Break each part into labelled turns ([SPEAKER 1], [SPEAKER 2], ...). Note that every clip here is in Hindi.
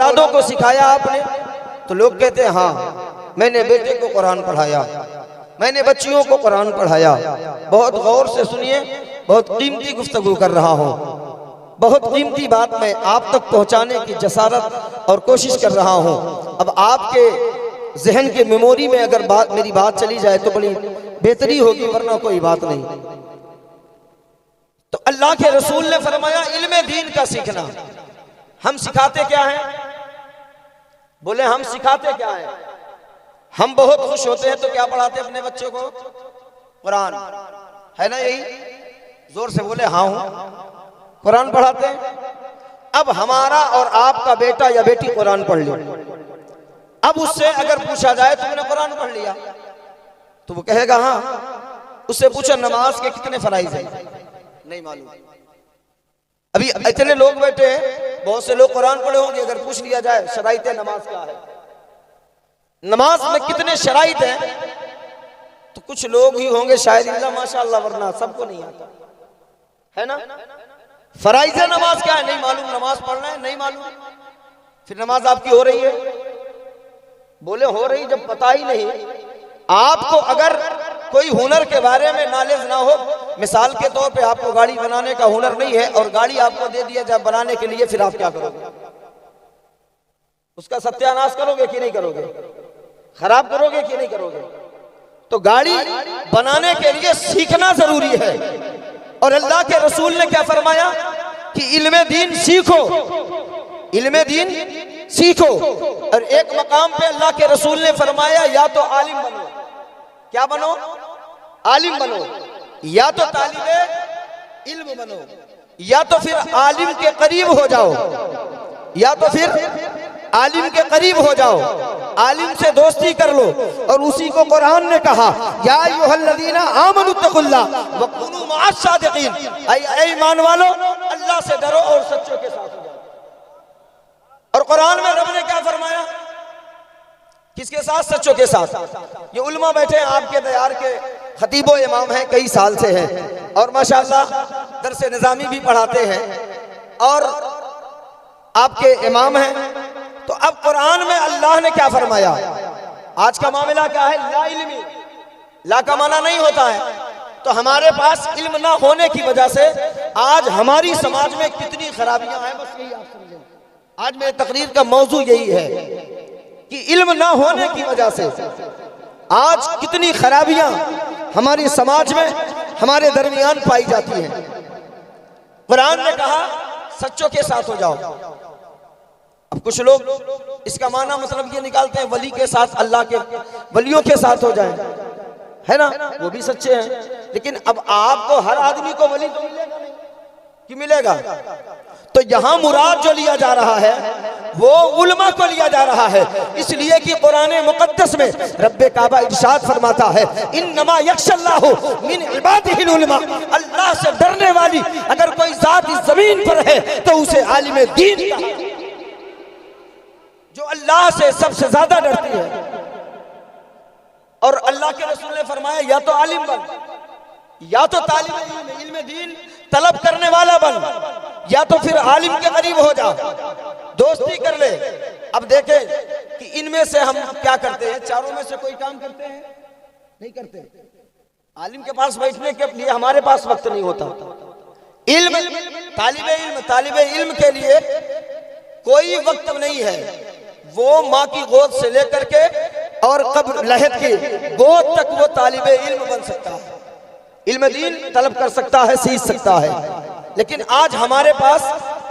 [SPEAKER 1] औलादों को सिखाया आपने? तो लोग कहते हैं हाँ, मैंने बेटे को कुरान पढ़ाया, मैंने बच्चियों को कुरान पढ़ाया। बहुत गौर से सुनिए, बहुत कीमती गुफ्तगू कर रहा हूँ, बहुत कीमती बात मैं आप तक पहुँचाने की जसारत और कोशिश कर रहा हूँ। अब आपके जहन के मेमोरी में अगर मेरी बात चली जाए तो बड़ी बेहतरी होगी, वरना कोई बात नहीं। तो अल्लाह के रसूल ने फरमाया इल्मे दीन का सीखना। हम सिखाते क्या हैं? बोले हम सिखाते क्या हैं? हम बहुत खुश होते हैं तो क्या पढ़ाते अपने बच्चों को? कुरान, है ना? यही जोर से बोले हाँ हूं, कुरान पढ़ाते हैं। अब हमारा और आपका बेटा या बेटी कुरान पढ़ ले, अब उससे अगर पूछा जाए तुमने कुरान पढ़ लिया तो वो कहेगा हाँ। उससे पूछा नमाज के कितने फराइज हैं? नहीं मालूम। अभी इतने लोग बैठे हैं, बहुत से लोग कुरान पढ़े होंगे, अगर पूछ लिया जाए शराइत नमाज क्या है, नमाज में कितने शराइत हैं, तो कुछ लोग ही होंगे शायद इल्ला माशाअल्लाह, वरना सबको नहीं आता, है ना? फराइज नमाज क्या है? नहीं मालूम। नमाज पढ़ना है? नहीं मालूम। फिर नमाज आपकी हो रही है? बोले हो रही, जब पता ही नहीं। आपको अगर कोई हुनर के बारे में नॉलेज ना हो, मिसाल के तौर पे आपको गाड़ी बनाने का हुनर नहीं है और गाड़ी आपको दे दिया जाए बनाने के लिए, फिर आप क्या करोगे? उसका सत्यानाश करोगे कि नहीं करोगे? खराब करोगे कि नहीं करोगे? तो गाड़ी बनाने के लिए सीखना जरूरी है। और अल्लाह के रसूल ने क्या फरमाया कि इल्मे दीन सीखो, इल्मे दीन सीखो। और एक मकाम पे अल्लाह के रसूल ने फरमाया या तो आलिम बनो, क्या बनो? आलिम बनो, या तो तालिबे इल्म बनो, या तो फिर आलिम के करीब हो जाओ, या तो फिर आलिम के करीब हो जाओ, आलिम से दोस्ती कर लो। और उसी को कुरान ने कहा या अय्युहल्लज़ीना आमनुत्तकुल्लाह व कुनू मअस सादिकीन, ऐ ईमान वालो अल्लाह से डरो और सच्चों के साथ हो जाओ। और कुरान में रब ने क्या फरमाया? किसके साथ? सच्चों के साथ। ये उलमा बैठे हैं आपके दयार के खतीबो इमाम हैं, कई साल से हैं और माशाअल्लाह दरसे निज़ामी भी पढ़ाते हैं और आपके इमाम हैं। तो अब कुरान में अल्लाह ने क्या फरमाया? आज का मामला क्या है? ला इल्मी, ला का माना नहीं होता है। तो हमारे पास इल्म ना होने की वजह से आज हमारी समाज में कितनी खराबियां हैं, बस यही आप समझें। आज मेरे तकरीर का मौजू यही है कि इल्म ना होने की वजह से आज कितनी खराबियां हमारी समाज में, हमारे दरमियान पाई जाती हैं। कुरान ने कहा सच्चों के साथ हो जाओ। अब कुछ लोग इसका माना मतलब ये निकालते हैं वली के साथ, अल्लाह के वलियों के साथ हो जाए, है ना? वो भी सच्चे हैं, लेकिन अब आपको हर आदमी को वली तो मिलेगा नहीं कि मिलेगा? तो यहां मुराद जो लिया जा रहा है वो उलमा को लिया जा रहा है, इसलिए कि कुरान मुकद्दस में रब्बे काबा इरशाद फरमाता है इन्नमा यख्शल्लाहु मिन इबादिहिल उलमा, अल्लाह से डरने वाली अगर कोई जात इस जमीन पर है तो उसे आलिम दीन कहा, जो अल्लाह से सबसे ज्यादा डरती है। और अल्लाह के रसूल ने फरमाया या तो आलिम बन, या तो तालिब इल्म, इल्म दीन तलब करने वाला बन, या तो फिर आलिम के करीब हो जा, दोस्ती कर ले। अब देखें कि इनमें से हम क्या करते हैं, चारों में से कोई काम करते हैं? नहीं करते। आलिम के पास बैठने के लिए हमारे पास वक्त नहीं होता। इल्म, तालिबे इल्म के लिए कोई वक्त नहीं है। वो माँ की गोद से लेकर के और कब्र लहद की गोद तक वो तालिबे इल्म बन सकता है, इल्म दीन तलब कर सकता है, सीख सकता है। लेकिन आज हमारे पास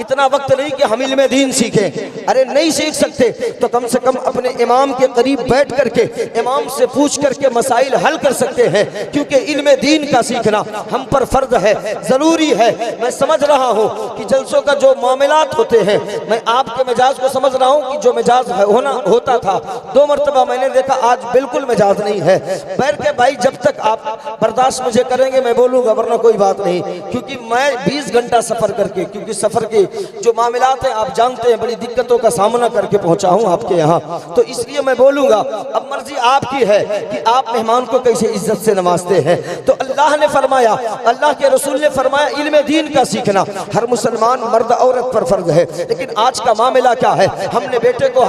[SPEAKER 1] इतना वक्त नहीं कि हम इल्म दीन सीखें। अरे नहीं सीख सकते तो कम से कम अपने इमाम के करीब बैठ करके इमाम से पूछ करके मसाइल हल कर सकते हैं, क्योंकि इल्म दीन का सीखना हम पर फर्ज है, जरूरी है। मैं समझ रहा हूँ कि जलसों का जो मामलात होते हैं, मैं आपके मिजाज को समझ रहा हूँ कि जो मिजाज होता था 2 मरतबा मैंने देखा, आज बिल्कुल मिजाज नहीं है। बैठ के भाई जब तक आप बर्दाश्त मुझे करेंगे मैं बोलूँगा, वरना कोई बात नहीं, क्योंकि मैं 20 घंटा सफर करके, क्योंकि सफर की जो मामलात हैं आप जानते हैं, बड़ी दिक्कतों का सामना करके पहुंचा हूं आपके यहाँ, तो इसलिए मैं बोलूंगा अब मर्जी आपकी है कि आप मेहमान को कैसे इज्जत से नवाजते हैं। तो अल्लाह ने फरमाया, अल्लाह के रसूल ने फरमाया, इल्म दीन का सीखना हर मुसलमान मर्द औरत पर फर्ज है। लेकिन आज का मामला क्या है, हमने बेटे को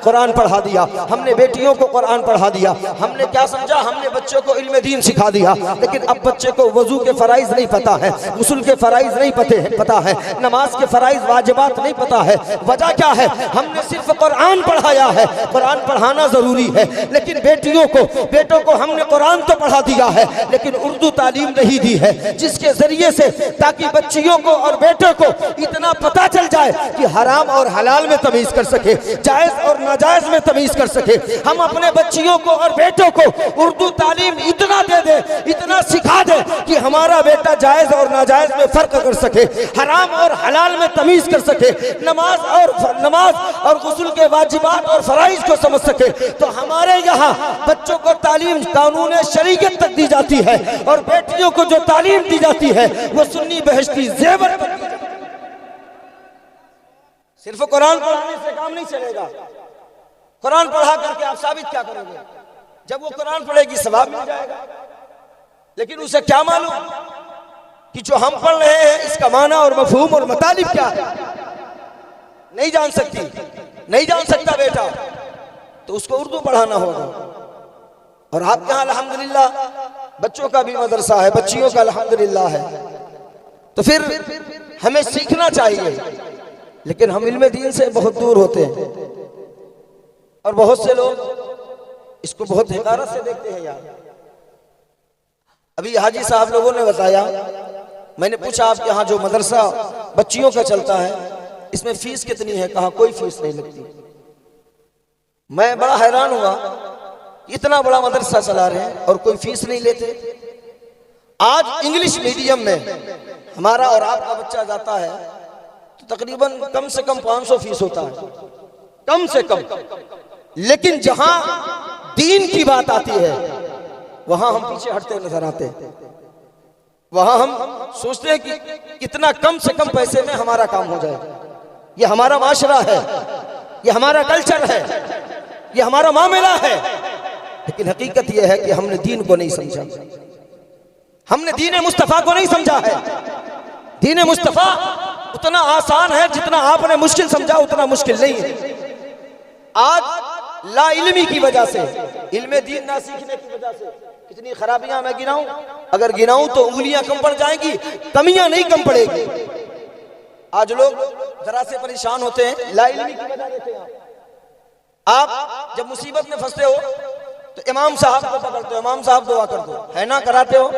[SPEAKER 1] कुरान पढ़ा दिया, हमने बेटियों को कुरान पढ़ा दिया, हमने क्या समझा, हमने बच्चों को इल्म दीन सिखा दिया, लेकिन अब बच्चे को वजू के फराइज नहीं पता है, गुस्ल के फराइज नहीं पता है, नमाज के फराइज वाजिबात नहीं पता है। वजह क्या है, हमने सिर्फ कुरान पढ़ाया है। कुरान पढ़ाना जरूरी है, लेकिन बेटों को हमने कुरान तो पढ़ा दिया है, लेकिन उर्दू तालीम नहीं दी है, जिसके जरिए से ताकि बच्चियों को और बेटों को इतना पता चल जाए कि हराम और हलाल में तमीज कर सके, जायज और नाजायज में तमीज कर सके। हम अपने बच्चियों को और बेटों को उर्दू तालीम इतना दे दे, इतना सिखा दे कि हमारा बेटा जायज और नाजायज में फर्क कर सके, हराम और हलाल में तमीज कर सके, नमाज और गुस्ल के वाजिबात और फराइज को समझ सके। तो हमारे यहाँ बच्चों को तालीम कानून शरीयत तक दी जाती है, और बेटियों को जो तालीम दी जाती है वो सुन्नी बहश्ती जेवर तक दी जाती है। सिर्फ कुरान पढ़ाने से काम नहीं चलेगा। कुरान पढ़ा करके आप साबित क्या करोगे? जब वो कुरान पढ़ेगी सवाब मिल जाएगा, लेकिन उसे क्या मालूम कि जो हम पढ़ रहे हैं इसका माना और मफहूम और मतलब क्या है, नहीं जान सकती, नहीं जान सकता बेटा, तो उसको उर्दू पढ़ाना होगा। और आपके यहाँ अल्हम्दुलिल्लाह बच्चों का भी मदरसा है, बच्चियों का अल्हम्दुलिल्लाह है, तो फिर हमें सीखना चाहिए। लेकिन हम इल्म दीन से बहुत दूर होते हैं, और बहुत से लोग इसको बहुत हिकारत से देखते हैं। यार अभी हाजी साहब लोगों ने बताया, मैंने पूछा आपके यहाँ जो मदरसा बच्चियों का चलता है इसमें फीस कितनी है? कहा कोई फीस नहीं लगती। मैं बड़ा हैरान हुआ, इतना बड़ा मदरसा चला रहे हैं और कोई फीस नहीं लेते। आज इंग्लिश मीडियम में हमारा और आपका बच्चा जाता है तो तकरीबन कम से कम 500 फीस होता है, कम से कम। लेकिन जहां दीन की बात आती है वहां हम पीछे हटते नजर आते हैं। वहां हम सोचते हैं कि कितना कम से कम पैसे में हमारा काम हो जाए। ये हमारा माशरा है, ये हमारा कल्चर है, ये हमारा मामला है। लेकिन हकीकत यह है कि हमने दीन को नहीं समझा, हमने दीन मुस्तफा को नहीं समझा है। दीन मुस्तफा उतना आसान है जितना आपने मुश्किल समझा, उतना मुश्किल नहीं है। आज ला इल्मी की वजह से, इल्म दीन ना सीखने की वजह से कितनी खराबियां मैं गिनाऊं, अगर गिनाऊं तो उंगलियां कम पड़ जाएंगी, कमियां नहीं कम पड़ेगी। आज लोग जरा से परेशान होते हैं, ला इल्मी की वजह देते हैं। आप जब मुसीबत में फंसते हो तो इमाम साहब को पकड़ते हो, इमाम साहब दुआ कर दो, है ना, कराते हो।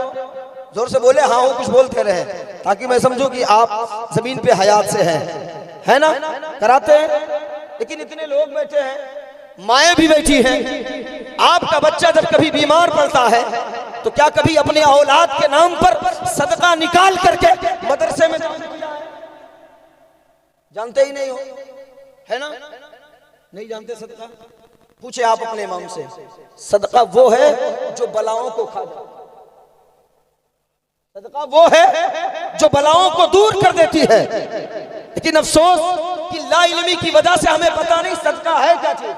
[SPEAKER 1] जोर से बोले, हाँ, वो कुछ बोलते रहे ताकि मैं समझूं कि आप जमीन पे हयात से हैं, है ना, कराते हैं। लेकिन इतने लोग बैठे हैं, माएँ भी बैठी हैं। आपका बच्चा जब कभी बीमार पड़ता है तो क्या कभी अपने औलाद के नाम पर सदका निकाल करके मदरसे में जानते ही नहीं हो, है ना, नहीं जानते सदका? पूछे आप अपने इमाम से, सदका वो है जो बलाओं को खा जाए, सदका वो है जो बलाओं को दूर कर देती है। लेकिन अफसोस कि ला इल्मी की वजह से हमें पता नहीं सदका है क्या चीज।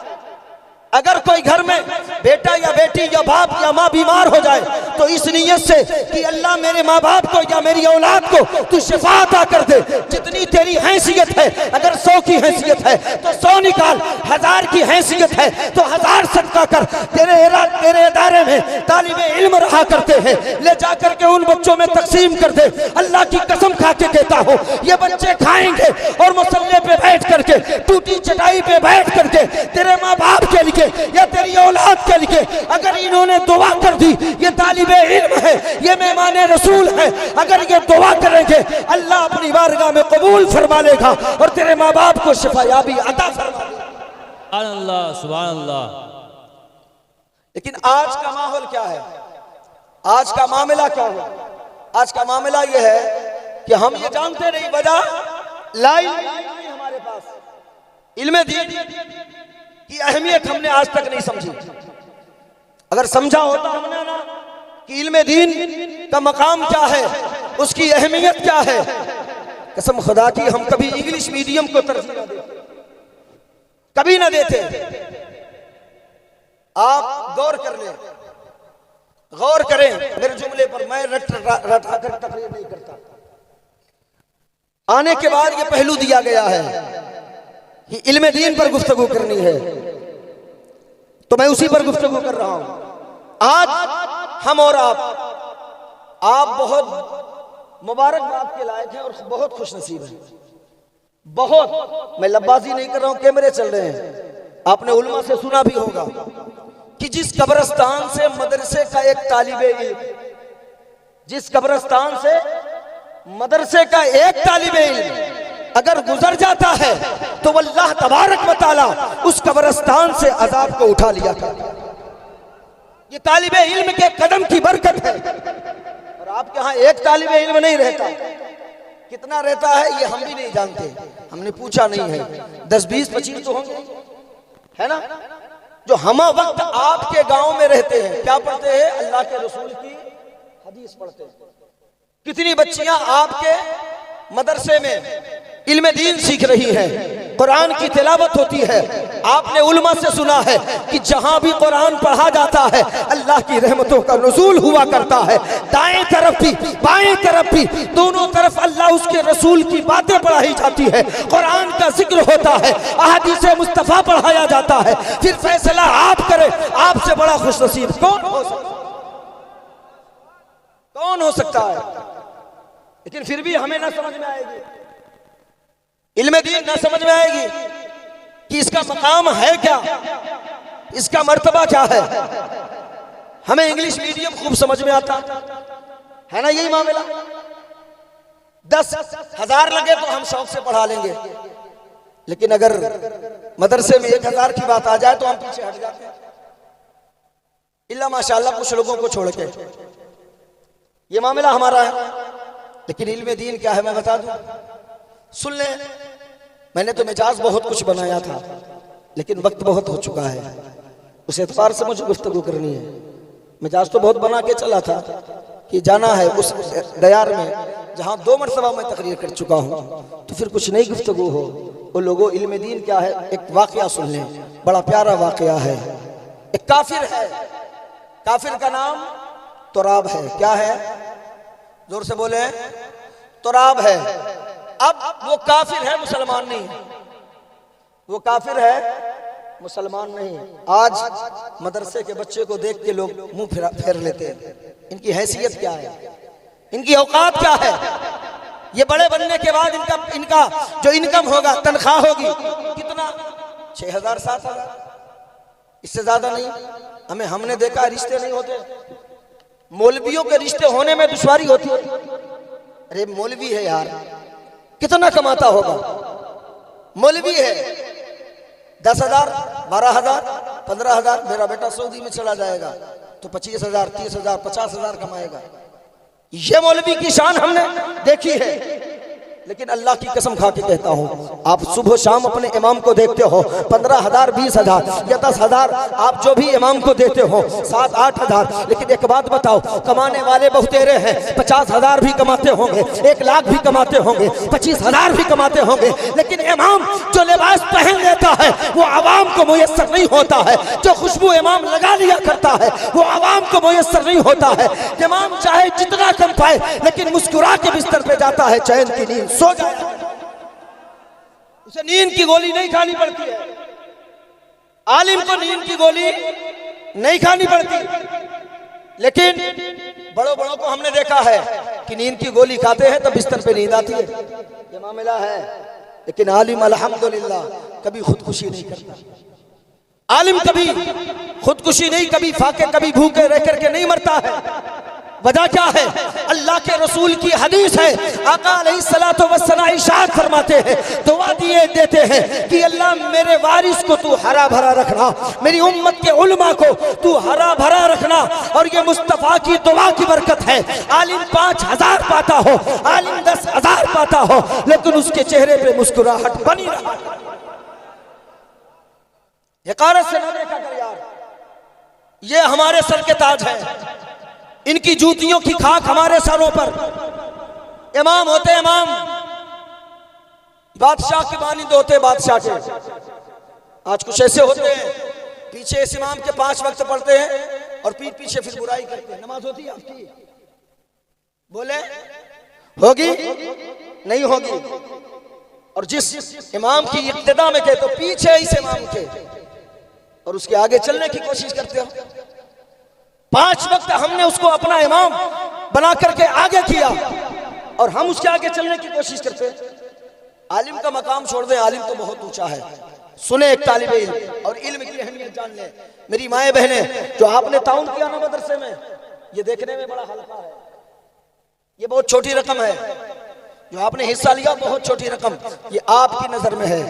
[SPEAKER 1] अगर कोई घर में बेटा या बेटी या बाप या माँ बीमार हो जाए तो इस नीयत से कि अल्लाह मेरे माँ बाप को या मेरी औलाद को तू शिफा अता कर दे, जितनी तेरी हैसियत है, अगर 100 की हैसियत है तो 100 निकाल, 1000 की हैसियत है तो 1000 सदका कर। तेरे इदारे में तालिबे इल्म रहा करते हैं, ले जा करके उन बच्चों में तकसीम कर दे। अल्लाह की कसम खा के कहता हूँ, ये बच्चे खाएंगे और मुसल्ले पे बैठ करके, टूटी चटाई पे बैठ करके तेरे माँ बाप के लिए या तेरी औलाद के लिए अगर इन्होंने दुआ कर दी, ये तालिबे इल्म है, ये मेहमान रसूल है, अगर ये दुआ करेंगे अल्लाह अपनी बारगाह में कबूल फरमा लेगा और तेरे माँ बाप को शिफायाबी अता फरमा देगा।
[SPEAKER 2] सुभान अल्लाह, सुभान अल्लाह।
[SPEAKER 1] लेकिन आज का माहौल क्या है, आज का मामला क्या है? आज का मामला यह है कि हम ये जानते नहीं, वजह ला इल्म हमारे पास, इल्म दीन की अहमियत हमने आज तक नहीं समझी। अगर समझा होता हमने ना कि इल्म दीन का मकाम क्या है, उसकी अहमियत क्या है, कसम खुदा की हम कभी इंग्लिश मीडियम को तरजीह ना देते, कभी ना देते। आप गौर कर लें, गौर करें मेरे जुमले पर। मैं रटा कर तकरीर नहीं करता। आने के बाद ये पहलू दिया गया है कि इल्म दीन पर गुफ्तगू करनी है, तो मैं उसी पर गुफ्तगू कर रहा हूं। आज हम और आप बहुत मुबारकबाद के लायक हैं और बहुत खुश नसीब हैं। बहुत, मैं लब्बाजी नहीं कर रहा हूं, कैमरे चल रहे हैं। आपने उलमा से सुना भी होगा कि जिस कब्रिस्तान से मदरसे का एक तालिबे इल्म, जिस कब्रिस्तान से मदरसे का एक तालिबे इल्म अगर गुजर जाता है तो अल्लाह तबारक व तआला उस कब्रिस्तान से अजाब को उठा लिया करता है। ये तालिबे इल्म के कदम की बरकत है। और आपके यहाँ एक तालिबे इल्म नहीं रहता, कितना रहता है ये हम भी नहीं जानते, हमने पूछा नहीं है। 10, 20, 25 तो होंगे, है ना, जो हम वक्त आपके गांव में रहते हैं। क्या पढ़ते हैं? अल्लाह के रसूल की हदीस पढ़ते हैं। कितनी बच्चियां आपके मदरसे में इल्म दीन सीख रही हैं, कुरान की तिलावत होती है। आपने उलमा से सुना है कि जहां भी कुरान पढ़ा जाता है अल्लाह की रहमतों का नुज़ूल हुआ करता है। दाएं तरफ भी बाएं तरफ भी दोनों तरफ अल्लाह उसके रसूल की बातें पढ़ाई जाती है, कुरान का जिक्र होता है, अहादीस मुस्तफ़ा पढ़ाया जाता है। फिर फैसला आप करें, आपसे बड़ा खुशनसीब कौन हो सकता है? कौन हो सकता है? लेकिन फिर भी हमें ना समझ में आएगी, इल्म दीन ना समझ में आएगी कि इसका मकाम है क्या, इसका मर्तबा क्या है। हमें इंग्लिश मीडियम खूब समझ में आता है ना, यही मामला। 10,000 लगे तो हम शौक से पढ़ा लेंगे, लेकिन अगर मदरसे में 1,000 की बात आ जाए तो हम पीछे हट जाते हैं, इल्ला माशाअल्लाह कुछ लोगों को छोड़ के। ये मामला हमारा है। लेकिन इल्म दीन क्या है मैं बता दूं, सुन ले। मैंने तो मिजाज बहुत कुछ बनाया था, लेकिन वक्त बहुत हो चुका है, उस एतबार से मुझे गुफ्तगू करनी है। मिजाज तो बहुत बना के चला था कि जाना है उस दयार में जहां 2 मरतबा मैं तकरीर कर चुका हूं, तो फिर कुछ नई गुफ्तगू हो। वो लोगों, इल्म दीन क्या है, एक वाकया सुन लें, बड़ा प्यारा वाकया है। एक काफिर है, काफिर का नाम तुराब है। क्या है? जोर से बोले। तुराब है। अब वो काफिर है, मुसलमान नहीं। वो काफिर है, मुसलमान नहीं। आज मदरसे के बच्चे को देख के लोग मुंह फेर लेते हैं। इनकी हैसियत क्या है, इनकी औकात क्या है? ये बड़े बनने के बाद इनका जो इनकम होगा, तनख्वाह होगी कितना? 6,000, 7,000, इससे ज्यादा नहीं। हमने देखा रिश्ते नहीं होते, मौलवियों के रिश्ते होने में दुश्वारी होती है। अरे मौलवी है यार, कितना कमाता होगा? मौलवी है, 10,000, 12,000, 15,000। मेरा बेटा सऊदी में चला जाएगा तो 25,000, 30,000, 50,000 कमाएगा। ये मौलवी की शान हमने देखी है। लेकिन अल्लाह की कसम खा के कहता हूँ, आप सुबह शाम अपने इमाम को देखते हो 15,000, 20,000 या 10,000, आप जो भी इमाम को देते हो 7, 8,000। लेकिन एक बात बताओ, कमाने वाले बहुतेरे हैं। 50,000 भी कमाते होंगे, 1 लाख भी कमाते होंगे, 25,000 भी कमाते होंगे। लेकिन इमाम जो लिबास पहन लेता है वो आवाम को मुयस्सर नहीं होता है। जो खुशबू इमाम लगा लिया करता है वो आवाम को मुयस्सर नहीं होता है। इमाम चाहे जितना कम पाए, लेकिन मुस्कुरा के बिस्तर पे जाता है, चैन की नींद सो जाए। उसे नींद की गोली नहीं खानी पड़ती है। आलिम को नींद की गोली नहीं खानी पड़ती। लेकिन बड़ों को हमने देखा है कि नींद की गोली खाते हैं तो बिस्तर पे नींद आती है। ये मामला है। लेकिन आलिम अल्हम्दुलिल्लाह कभी खुदकुशी नहीं करता। आलिम कभी खुदकुशी नहीं, कभी फाके, कभी भूखे रह करके नहीं मरता है। वजह क्या है? अल्लाह के रसूल की हदीस है। आका अलैहिस्सलातु वस्सलाम इरशाद फरमाते हैं, दुआ दिए देते हैं कि अल्लाह मेरे वारिस को तू हरा भरा रखना, मेरी उम्मत के उलमा को तू हरा भरा रखना। और ये मुस्तफ़ा की दुआ की बरकत है। आलिम 5,000 पाता हो, आलिम 10,000 पाता हो, लेकिन उसके चेहरे पे मुस्कुराहट बनी रहा। हक़ारत से न देखा कर यार, ये हमारे सर के ताज है। इनकी जूतियों की खाक हमारे सरों पर। इमाम होते इमाम, बादशाह के मानिंद होते बादशाह के। आज कुछ ऐसे होते हैं, पीछे इस इमाम के 5 वक्त पढ़ते हैं और पीठ पीछे फिर बुराई करते हैं। नमाज होती है आपकी? बोले होगी? नहीं होगी। और जिस इमाम की इक्तिदा में कहते हो पीछे इस इमाम के और उसके आगे चलने की कोशिश करते हो। 5 वक्त हमने उसको अपना इमाम बना करके आगे किया और हम उसके आगे चलने की कोशिश करते हैं। आलिम का मकाम छोड़ दें, आलिम तो बहुत ऊंचा है। सुने एक तालिब इल्म और इल्म की अहमियत जान ले। मेरी माएँ बहनें, जो आपने ताउन किया ना मदरसे में, ये देखने में बड़ा हल्का है, ये बहुत छोटी रकम है। जो आपने हिस्सा लिया बहुत छोटी रकम, ये आपकी नजर में है,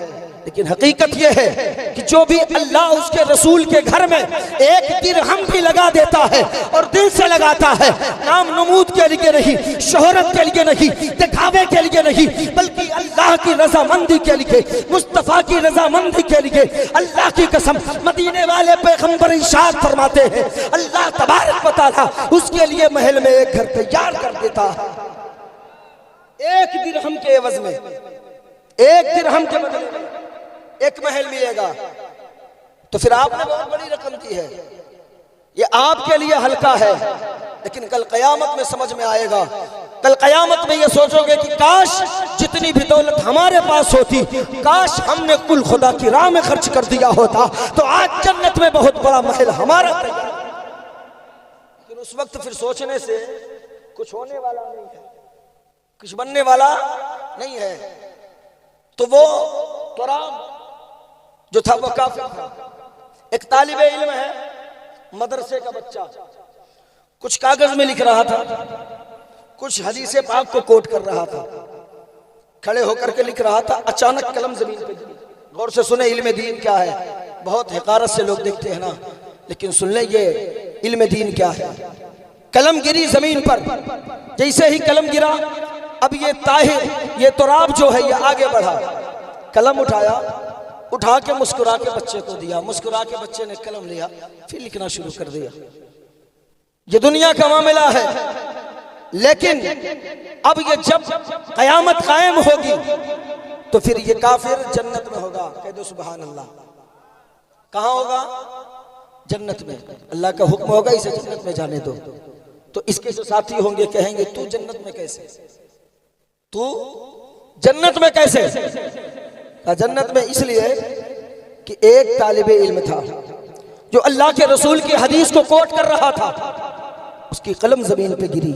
[SPEAKER 1] लेकिन हकीकत ये है कि जो भी अल्लाह उसके रसूल के घर में एक दिरहम भी लगा देता है और दिल से लगाता है, नाम नमूद के लिए नहीं, शोहरत के लिए नहीं, दिखावे के लिए नहीं, बल्कि अल्लाह की रजामंदी के लिए, मुस्तफा की रजामंदी के लिए, अल्लाह की कसम मदीने वाले पैगंबर इरशाद फरमाते हैं, अल्लाह तबारक व तआला उसके लिए महल में एक घर तैयार कर देता है। एक दिरहम के एवज में, एक दिरहम के बदले में एक महल मिलेगा। तो फिर आपने बहुत बड़ी रकम दी है, ये आपके लिए हल्का है, लेकिन कल कयामत में समझ में आएगा। कल कयामत में ये सोचोगे कि काश जितनी भी दौलत हमारे पास होती, काश हमने कुल खुदा की राह में खर्च कर दिया होता, तो आज जन्नत में बहुत बड़ा महल हमारा तैयार। लेकिन उस वक्त फिर सोचने से कुछ होने वाला नहीं है, कुछ बनने वाला नहीं है। तो वो तुराब जो था वो काफिर था। एक तालिबे इल्म है, मदरसे का बच्चा, कुछ कागज में लिख रहा था, कुछ हदीसे पाक को कोट कर रहा था, खड़े होकर के लिख रहा था। अचानक कलम जमीन पे गिरी। गौर से सुने, इल्म दीन क्या है। बहुत हिकारत से लोग देखते हैं ना, लेकिन सुन ले ये इल्म दीन क्या है। कलम गिरी जमीन पर, जैसे ही कलम गिरा, अब ये ताहिर, ये तुराब जो है, ये आगे बढ़ा, कलम उठाया, उठा के मुस्कुरा के बच्चे को दिया। मुस्कुरा के बच्चे ने कलम लिया, फिर लिखना शुरू कर दिया। ये दुनिया का मामला है, लेकिन अब ये जब कयामत कायम होगी तो फिर ये काफिर जन्नत में होगा। कह दो सुभान अल्लाह। कहाँ होगा? जन्नत में। अल्लाह का हुक्म होगा इसे जन्नत में जाने दो। तो इसके जो साथी होंगे कहेंगे तू जन्नत में कैसे, तू जन्नत में कैसे? जन्नत में इसलिए कि एक तालिबे इल्म था जो अल्लाह के रसूल की हदीस को कोट कर रहा था, उसकी कलम जमीन पे गिरी,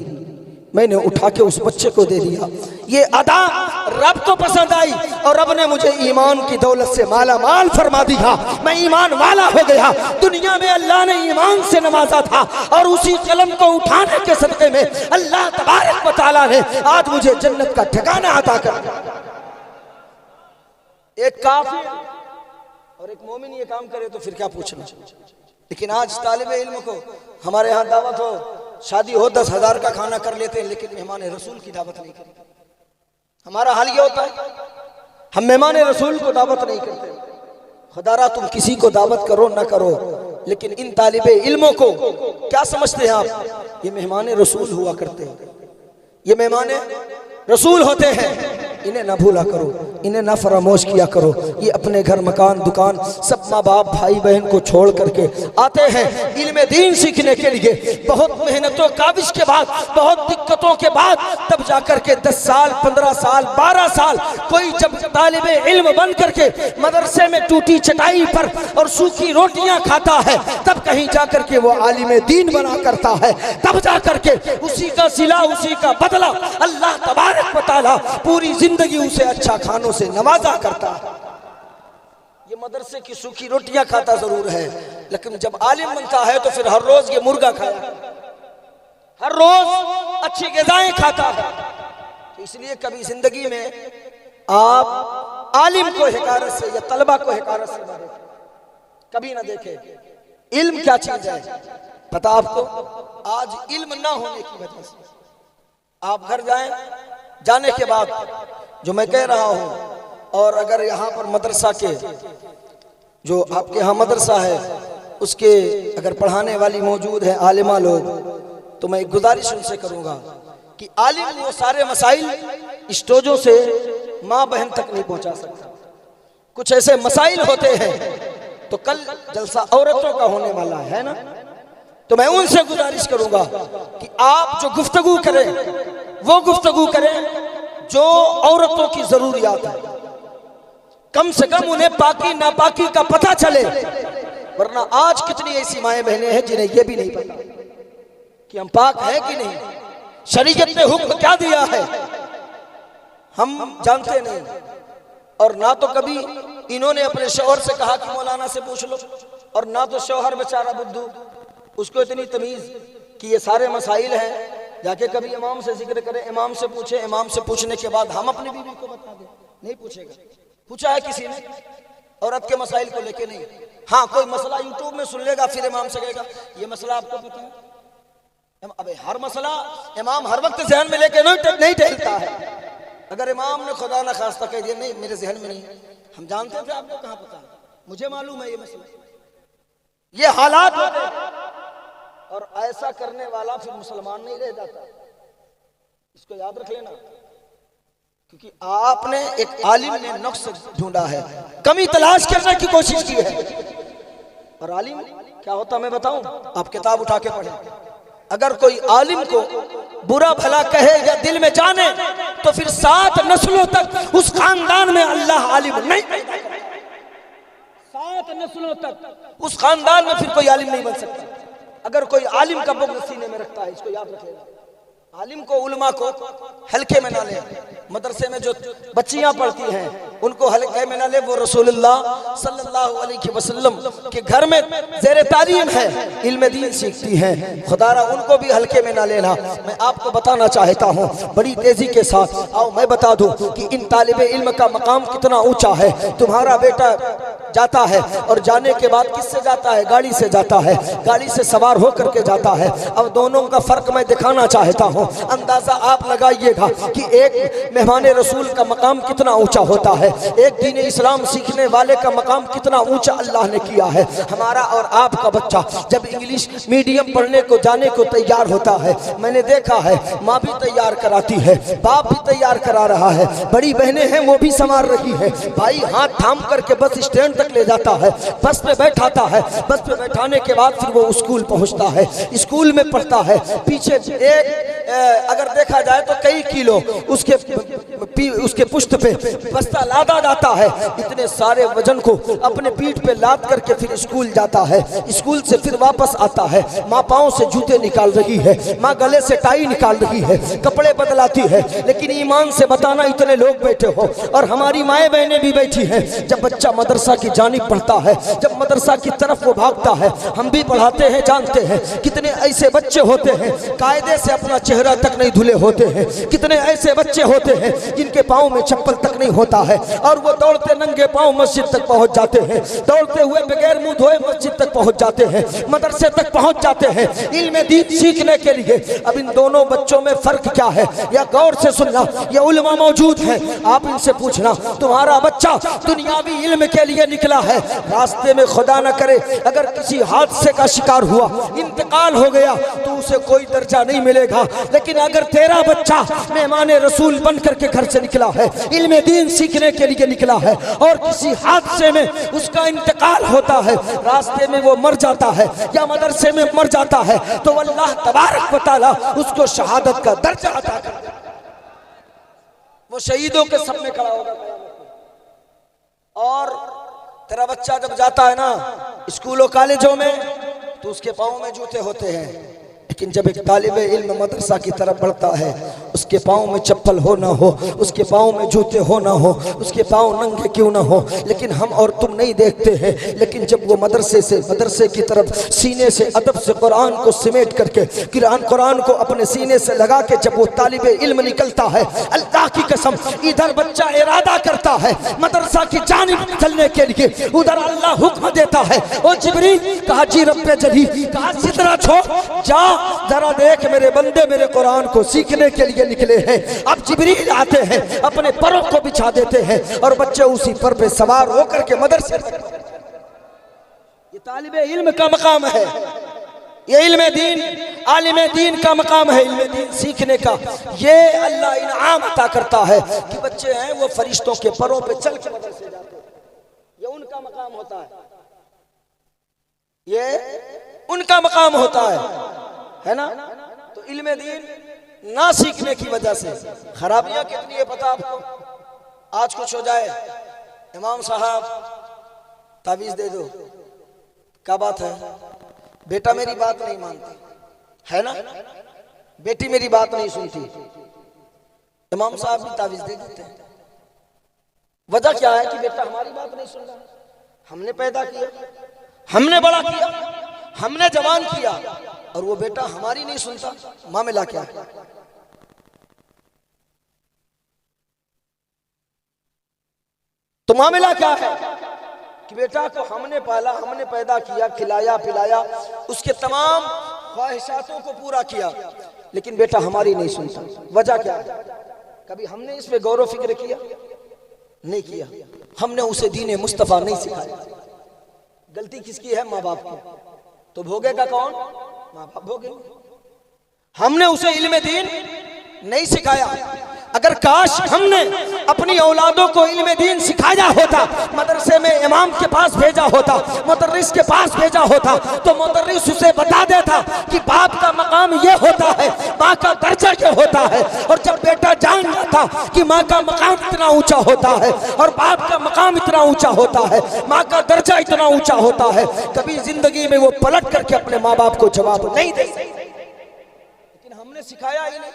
[SPEAKER 1] मैंने उठा के उस बच्चे को दे दिया। ये अदा रब को पसंद आई और रब ने मुझे ईमान की दौलत से माला माल फरमा दिया। मैं ईमान वाला हो गया। दुनिया में अल्लाह ने ईमान से नवाजा था और उसी कलम को उठाने के सदके में अल्लाह तबारक व तआला ने आज मुझे जन्नत का ठिकाना अता कर दिया। एक काफिर और एक मोमिन ये काम करे तो फिर क्या पूछना। लेकिन आज तालिबे इल्म को हमारे यहाँ दावत हो, शादी हो, 10,000 का खाना कर लेते हैं, लेकिन मेहमान रसूल की दावत नहीं करते। हमारा हाल ये होता है, हम मेहमान रसूल को दावत नहीं करते। खुदारा तुम किसी को दावत करो ना करो, लेकिन इन तालिबे इल्मों को क्या समझते हैं आप? ये मेहमान रसूल हुआ करते हैं, ये मेहमान रसूल होते हैं। इन्हें ना भूला करो, इन्हें ना फरामोश किया करो। ये अपने घर, मकान, दुकान, सब माँ बाप, भाई बहन को छोड़ करके आते हैं इल्म दीन सीखने के लिए। बहुत मेहनतों काबिज के बाद, बहुत दिक्कतों के बाद तब जाकर के 10 साल, 15 साल, 12 साल कोई जब तालिबे इल्म बन करके मदरसे में टूटी चटाई पर और सूखी रोटियां खाता है, तब कहीं जाकर के वो आलिम दीन बना करता है। तब जाकर के उसी का सिला, उसी का बदला अल्लाह तबारक व तआला पूरी जिंदगी उसे अच्छा खानों से नवाजा करता है। ये मदरसे की सूखी रोटियां खाता जरूर है, लेकिन जब आलिम बनता है तो फिर हर रोज ये मुर्गा खाया, हर रोज अच्छी ग़िज़ाएं खाता है। तो इसलिए कभी जिंदगी में आप आलिम को हिकारत से या तलबा को हिकारत से ना देखें, कभी ना देखें। इल्म क्या चीज है पता आपको? आज इल्म ना होने की वजह से आप घर जाएं, जाने के बाद जो मैं कह रहा हूं, और अगर यहाँ पर मदरसा के जो आपके यहाँ मदरसा है उसके अगर पढ़ाने वाली मौजूद है आलिमा लोग, तो मैं एक गुजारिश उनसे करूँगा कि आलिम वो सारे मसाइल स्टेजों से माँ बहन तक नहीं पहुंचा सकता। कुछ ऐसे मसाइल होते हैं, तो कल जलसा औरतों का होने वाला है ना, तो मैं उनसे गुजारिश करूंगा कि आप जो गुफ्तगू करें वो गुफ्तगू करें जो औरतों की जरूरियात है। कम से कम उन्हें पाकी नापाकी का पता चले, वरना आज कितनी ऐसी माएं बहनें हैं जिन्हें यह भी नहीं पता कि हम पाक हैं कि नहीं, शरीयत ने हुक्म क्या दिया है हम जानते नहीं। और ना तो कभी इन्होंने अपने शौहर से कहा कि मौलाना से पूछ लो, और ना तो शौहर बेचारा बुद्धू, उसको इतनी तमीज कि ये सारे मसाइल हैं, जाके कभी इमाम से जिक्र करे, इमाम से पूछे, इमाम से पूछने के बाद हम अपनी बीवी को बता दें। नहीं पूछेगा। पूछा है किसी ने औरत के मसाइल को लेके? नहीं। हाँ, कोई मसला यूट्यूब में सुन लेगा, फिर इमाम से कहेगा ये मसला आपको पता है? अबे हर मसला इमाम हर वक्त जहन में लेके नहीं टहलता है। अगर इमाम ने खुदा ना खास्ता कह दिया नहीं मेरे जहन में नहीं, हम जानते थे, आपको कहाँ पता है? मुझे मालूम है ये मसला। ये हालात होते हैं, और ऐसा करने वाला फिर मुसलमान नहीं रह जाता। इसको याद रख लेना, क्योंकि आपने एक आलिम ने नुक्स ढूंढा है, कमी तलाश करने की कोशिश की है। और आलिम क्या होता मैं बताऊं, आप किताब उठा के पढ़ें। अगर कोई आलिम को बुरा भला कहे या दिल में जाने, तो फिर 7 नस्लों तक उस खानदान में अल्लाह आलिम नहीं पैदा करेगा। 7 नस्लों तक उस खानदान में फिर कोई आलिम नहीं बन सकता। अगर कोई आलिम का बुग़्ज़ सीने में रखता है, इसको याद रख लेना। आलिम को, उलमा को हल्के में ना ले। मदरसे में जो बच्चियां पढ़ती हैं उनको हल्के में ना ले। वो रसूलुल्लाह सल्लल्लाहु अलैहि वसल्लम के घर में ज़ेरे तालीम है, इल्म दीन सीखती हैं, खुदारा उनको भी हल्के में ना लेना। मैं आपको बताना चाहता हूँ बड़ी तेजी के साथ, आओ मैं बता दूँ कि इन तालिबे इल्म का मकाम कितना ऊंचा है। तुम्हारा बेटा जाता है, और जाने के बाद किससे जाता है? गाड़ी से जाता है, गाड़ी से सवार होकर के जाता है। अब दोनों का फर्क मैं दिखाना चाहता हूँ, अंदाजा आप लगाइएगा कि एक मेहमान रसूल का मकाम कितना ऊंचा होता है, एक दीन इस्लाम सीखने वाले का मकाम कितना ऊंचा अल्लाह ने किया है। हमारा और आपका बच्चा जब इंग्लिश मीडियम पढ़ने को जाने को तैयार होता है, मैंने देखा है माँ भी तैयार कराती है, बाप भी तैयार करा रहा है, बड़ी बहनें हैं वो भी संवार रही है, भाई हाथ थाम करके बस स्टैंड तक ले जाता है, बस पे बैठाता है, बस पे बैठाने के बाद फिर वो स्कूल पहुंचता है, स्कूल में पढ़ता है। पीछे एक अगर देखा जाए तो कई किलो उसके पुष्ट पे बस्ता लादा जाता है। इतने सारे वजन को अपने पीठ पे लाद करके फिर स्कूल जाता है, स्कूल से फिर वापस आता है। माँ पाँव से जूते निकाल रही है, माँ गले से टाई निकाल रही है, कपड़े बदलाती है। लेकिन ईमान से बताना इतने लोग बैठे हो, और हमारी माएँ बहनें भी बैठी हैं। जब बच्चा मदरसा की जानिब पढ़ता है, जब मदरसा की तरफ वो भागता है, हम भी पढ़ाते हैं, जानते हैं कितने ऐसे बच्चे होते हैं कायदे से अपना चेहरा तक नहीं धुले होते हैं, कितने ऐसे बच्चे होते हैं जिनके पाँव में चप्पल तक नहीं होता है, और वो दौड़ते नंगे पाँव मस्जिद तक पहुंच जाते हैं, दौड़ते हुए बगैर मुंह धोए मस्जिद तक पहुंच जाते हैं, मदरसे तक पहुंच जाते हैं इल्म दीन सीखने के लिए। अब इन दोनों बच्चों में फर्क क्या है, या गौर से सुनना, ये उलमा मौजूद है, आप इनसे पूछना तुम्हारा बच्चा दुनियावी इल्म के लिए निकला है, रास्ते में खुदा न करे अगर किसी हादसे का शिकार हुआ, इंतकाल हो गया, तो उसे कोई दर्जा नहीं मिलेगा। लेकिन अगर तेरा बच्चा मेहमान रसूल बन करके घर से निकला है, इल्म दीन सीखने के लिए निकला है, और किसी हादसे में उसका इंतकाल होता है, रास्ते में वो मर जाता है या मदरसे में मर जाता है, तो अल्लाह तबारक व तआला उसको शहादत का दर्जा अता कर देता है। वो शहीदों के सब में खड़ा होगा। और तेरा बच्चा जब जाता है ना स्कूलों कॉलेजों में, तो उसके पाँव में जूते होते हैं, लेकिन जब एक तालिबे इल्म मदरसा की तरफ बढ़ता है, उसके पाँव में चप्पल हो ना हो, उसके पाँव में जूते हो ना हो, उसके पाँव नंगे क्यों ना हो, लेकिन हम और तुम नहीं देखते हैं। लेकिन जब वो मदरसे की तरफ सीने से अदब से कुरान को सिमेट करके कुरान को अपने सीने से लगा के जब वो तालिबे इल्म निकलता है, अल्लाह की कसम इधर बच्चा इरादा करता है मदरसा की जानिब चलने के लिए, उधर अल्लाह हुक्म देता है, ओ जिब्रील, कहा जी रब्बे जली, कहा सिदरा छोड़ जा, जरा देख मेरे बंदे मेरे कुरान को सीखने के लिए निकले हैं। अब जिब्रील आते हैं, अपने परों को बिछा देते हैं, और बच्चे उसी पर पे सवार होकर के मदरसे। ये तालिबे इल्म का मकाम है। ये इल्म दीन, आलिम दीन का मकाम है, इल्म दीन सीखने का। ये अल्लाह इनाम अता करता है कि बच्चे हैं वो फरिश्तों के परों पे चल के मदरसे जाते हैं, ये उनका मकाम होता है, ये उनका मकाम होता है ना। तो इल्म दीन ना सीखने की वजह से खराबियां कितनी है पता आपको। आज कुछ हो जाए, इमाम साहब तावीज दे दो, क्या बात है, बेटा मेरी बात नहीं मानती है ना, बेटी मेरी बात नहीं सुनती, इमाम साहब भी तावीज दे देते हैं। वजह क्या है कि बेटा हमारी बात नहीं सुन रहा, हमने पैदा किया, हमने बड़ा किया, हमने जवान किया, और वो बेटा हमारी नहीं सुनता। मामला क्या है? तो मामला क्या है कि बेटा को हमने पाला, हमने पैदा किया, खिलाया पिलाया, उसके तमाम ख्वाहिशातों को पूरा किया, लेकिन बेटा हमारी नहीं सुनता। वजह क्या है? कभी हमने इस पे गौर फिक्र किया? नहीं किया। हमने उसे दीन मुस्तफा नहीं सिखाया। गलती किसकी है? माँ बाप की। तो भोगेगा कौन? माँ बाप भोगेंगे। हमने उसे इल्म दीन नहीं सिखाया। अगर काश हमने अपनी औलादों को इल्म दीन सिखाया होता, मदरसे में इमाम के पास भेजा होता, मुदर्रिस के पास भेजा होता, तो मुदर्रिस उसे बता देता कि बाप का मकाम ये होता है, माँ का दर्जा ये होता है। और जब बेटा जान जाता कि माँ का मकाम इतना ऊंचा होता है और बाप का मकाम इतना ऊंचा होता है, माँ का दर्जा इतना ऊंचा होता है, कभी जिंदगी में वो पलट करके अपने माँ बाप को जवाब नहीं दे सकते। लेकिन हमने सिखाया ही नहीं,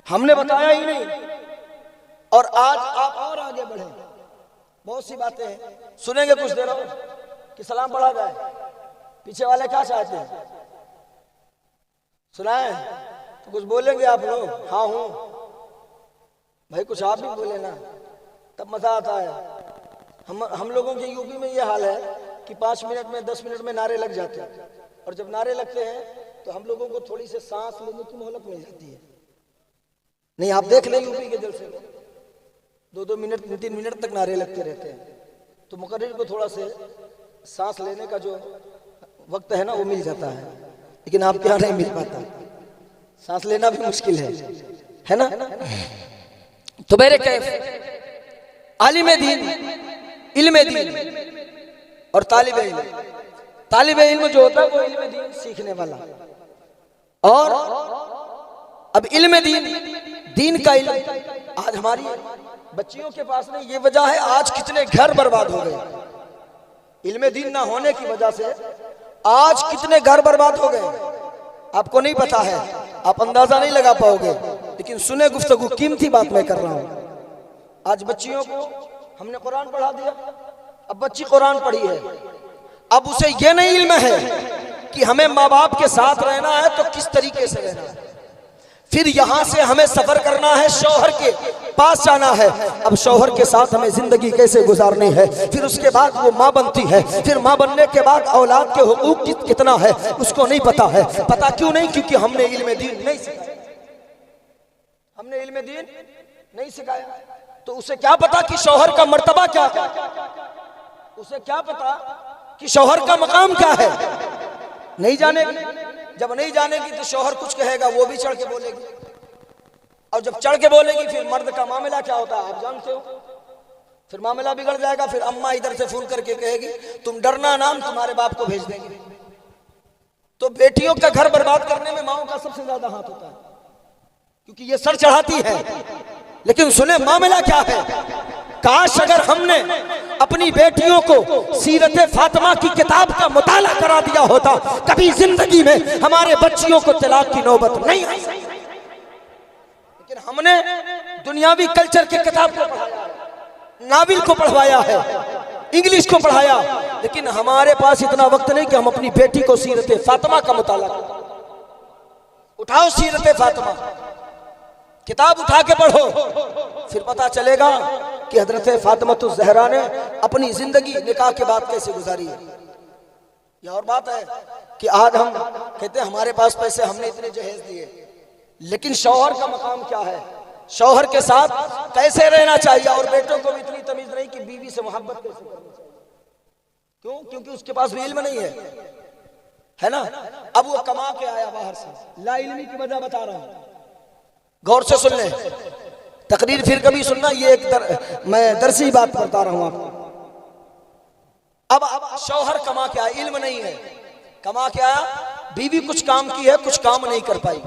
[SPEAKER 1] हमने बताया ही नहीं। और आज आप और आगे बढ़े, बहुत सी बातें हैं, सुनेंगे कुछ देर और कि सलाम पढ़ा जाए। पीछे वाले क्या चाहते हैं? सुनाए तो कुछ बोलेंगे आप लोग? हाँ हूं भाई, कुछ आप भी बोले ना, तब मजा आता है। हम लोगों के यूपी में ये हाल है कि 5 मिनट में 10 मिनट में नारे लग जाते हैं, और जब नारे लगते हैं तो हम लोगों को थोड़ी सी सांस लेने की मोहलत मिल जाती है। नहीं, आप देख लें यूपी के जलसे में 2-2 मिनट 3-3 मिनट तक नारे लगते रहते हैं, तो मुकर्रिर को थोड़ा से सांस लेने का जो वक्त है ना वो मिल जाता है, लेकिन आपके यहाँ नहीं मिल पाता। सांस लेना भी मुश्किल है ना। तो मेरे कैफ आलिम दीन, इल्म दीन और तालिब इल्म। तालिब इल्म जो होता है वो इल्म दीन सीखने वाला, और अब इल्म दीन का इल्म आज हमारी बच्चियों के पास नहीं। ये वजह है आज कितने घर बर्बाद हो गए। इल्म दीन ना होने की वजह से आज कितने घर बर्बाद हो गए, आपको नहीं पता है, आप अंदाजा नहीं लगा पाओगे। लेकिन सुने गुफ्तगू, कीमती बात मैं कर रहा हूं। आज बच्चियों को हमने कुरान पढ़ा दिया, अब बच्ची कुरान पढ़ी है, अब उसे यह नहीं इल्म है कि हमें माँ बाप के साथ रहना है तो किस तरीके से रहना है, फिर यहां से हमें सफर करना है, शौहर के पास जाना है, अब शौहर के साथ हमें जिंदगी कैसे गुजारनी है, फिर उसके बाद वो माँ बनती है, फिर माँ बनने के बाद औलाद के हुकूक कितना है उसको नहीं पता है। पता क्यों नहीं? क्योंकि हमने इल्म दीन नहीं सिखाया। हमने इल्म दीन नहीं सिखाया, तो उसे क्या पता कि शौहर का मर्तबा क्या है, उसे क्या पता कि शौहर का मकाम क्या है। नहीं जानेगी। जब नहीं जानेगी तो शौहर कुछ कहेगा, वो भी चढ़ के बोलेगी, और जब चढ़ के बोलेगी फिर मर्द का मामला क्या होता है आप जानते हो, फिर मामला बिगड़ जाएगा। फिर अम्मा इधर से फोन करके कहेगी तुम डरना नाम तुम्हारे बाप को भेज देंगे। तो बेटियों का घर बर्बाद करने में माओ का सबसे ज्यादा हाथ होता है, क्योंकि ये सर चढ़ाती है। लेकिन सुने मामला क्या है, काश अगर हमने अपनी बेटियों को सीरत फातिमा की किताब का मुताला करा दिया होता, कभी जिंदगी में हमारे बच्चियों को तलाक की नौबत नहीं आई। लेकिन हमने दुनियावी कल्चर की किताब को पढ़ाया, नाविल को पढ़वाया है, इंग्लिश को पढ़ाया, लेकिन हमारे पास इतना वक्त नहीं कि हम अपनी बेटी को सीरत फातिमा का मुताला करें। उठाओ सीरत फातिमा, किताब उठा के पढ़ो, फिर पता चलेगा कि हजरत फातिमा ज़हरा ने अपनी जिंदगी निकाह के बाद कैसे गुजारी है। यह और बात है कि आज हम कहते हैं हमारे पास पैसे, हमने इतने जहेज दिए, लेकिन शौहर का मकाम क्या है, शौहर के साथ कैसे रहना चाहिए। और बेटों को भी इतनी तमीज नहीं कि बीवी से मोहब्बत कैसे करनी चाहिए। क्यों? क्योंकि उसके पास भी इल्म नहीं है ना। अब वो कमा के आया बाहर से, ला इल्मी की वजह बता रहा हूं, गौर से सुन ले, तकरीर फिर कभी सुनना, ये एक मैं दरसी बात बता रहा हूं आपको। अब शौहर कमा के आया, इल्म नहीं है, कमा के आया, बीवी कुछ काम की है, कुछ काम नहीं कर पाई,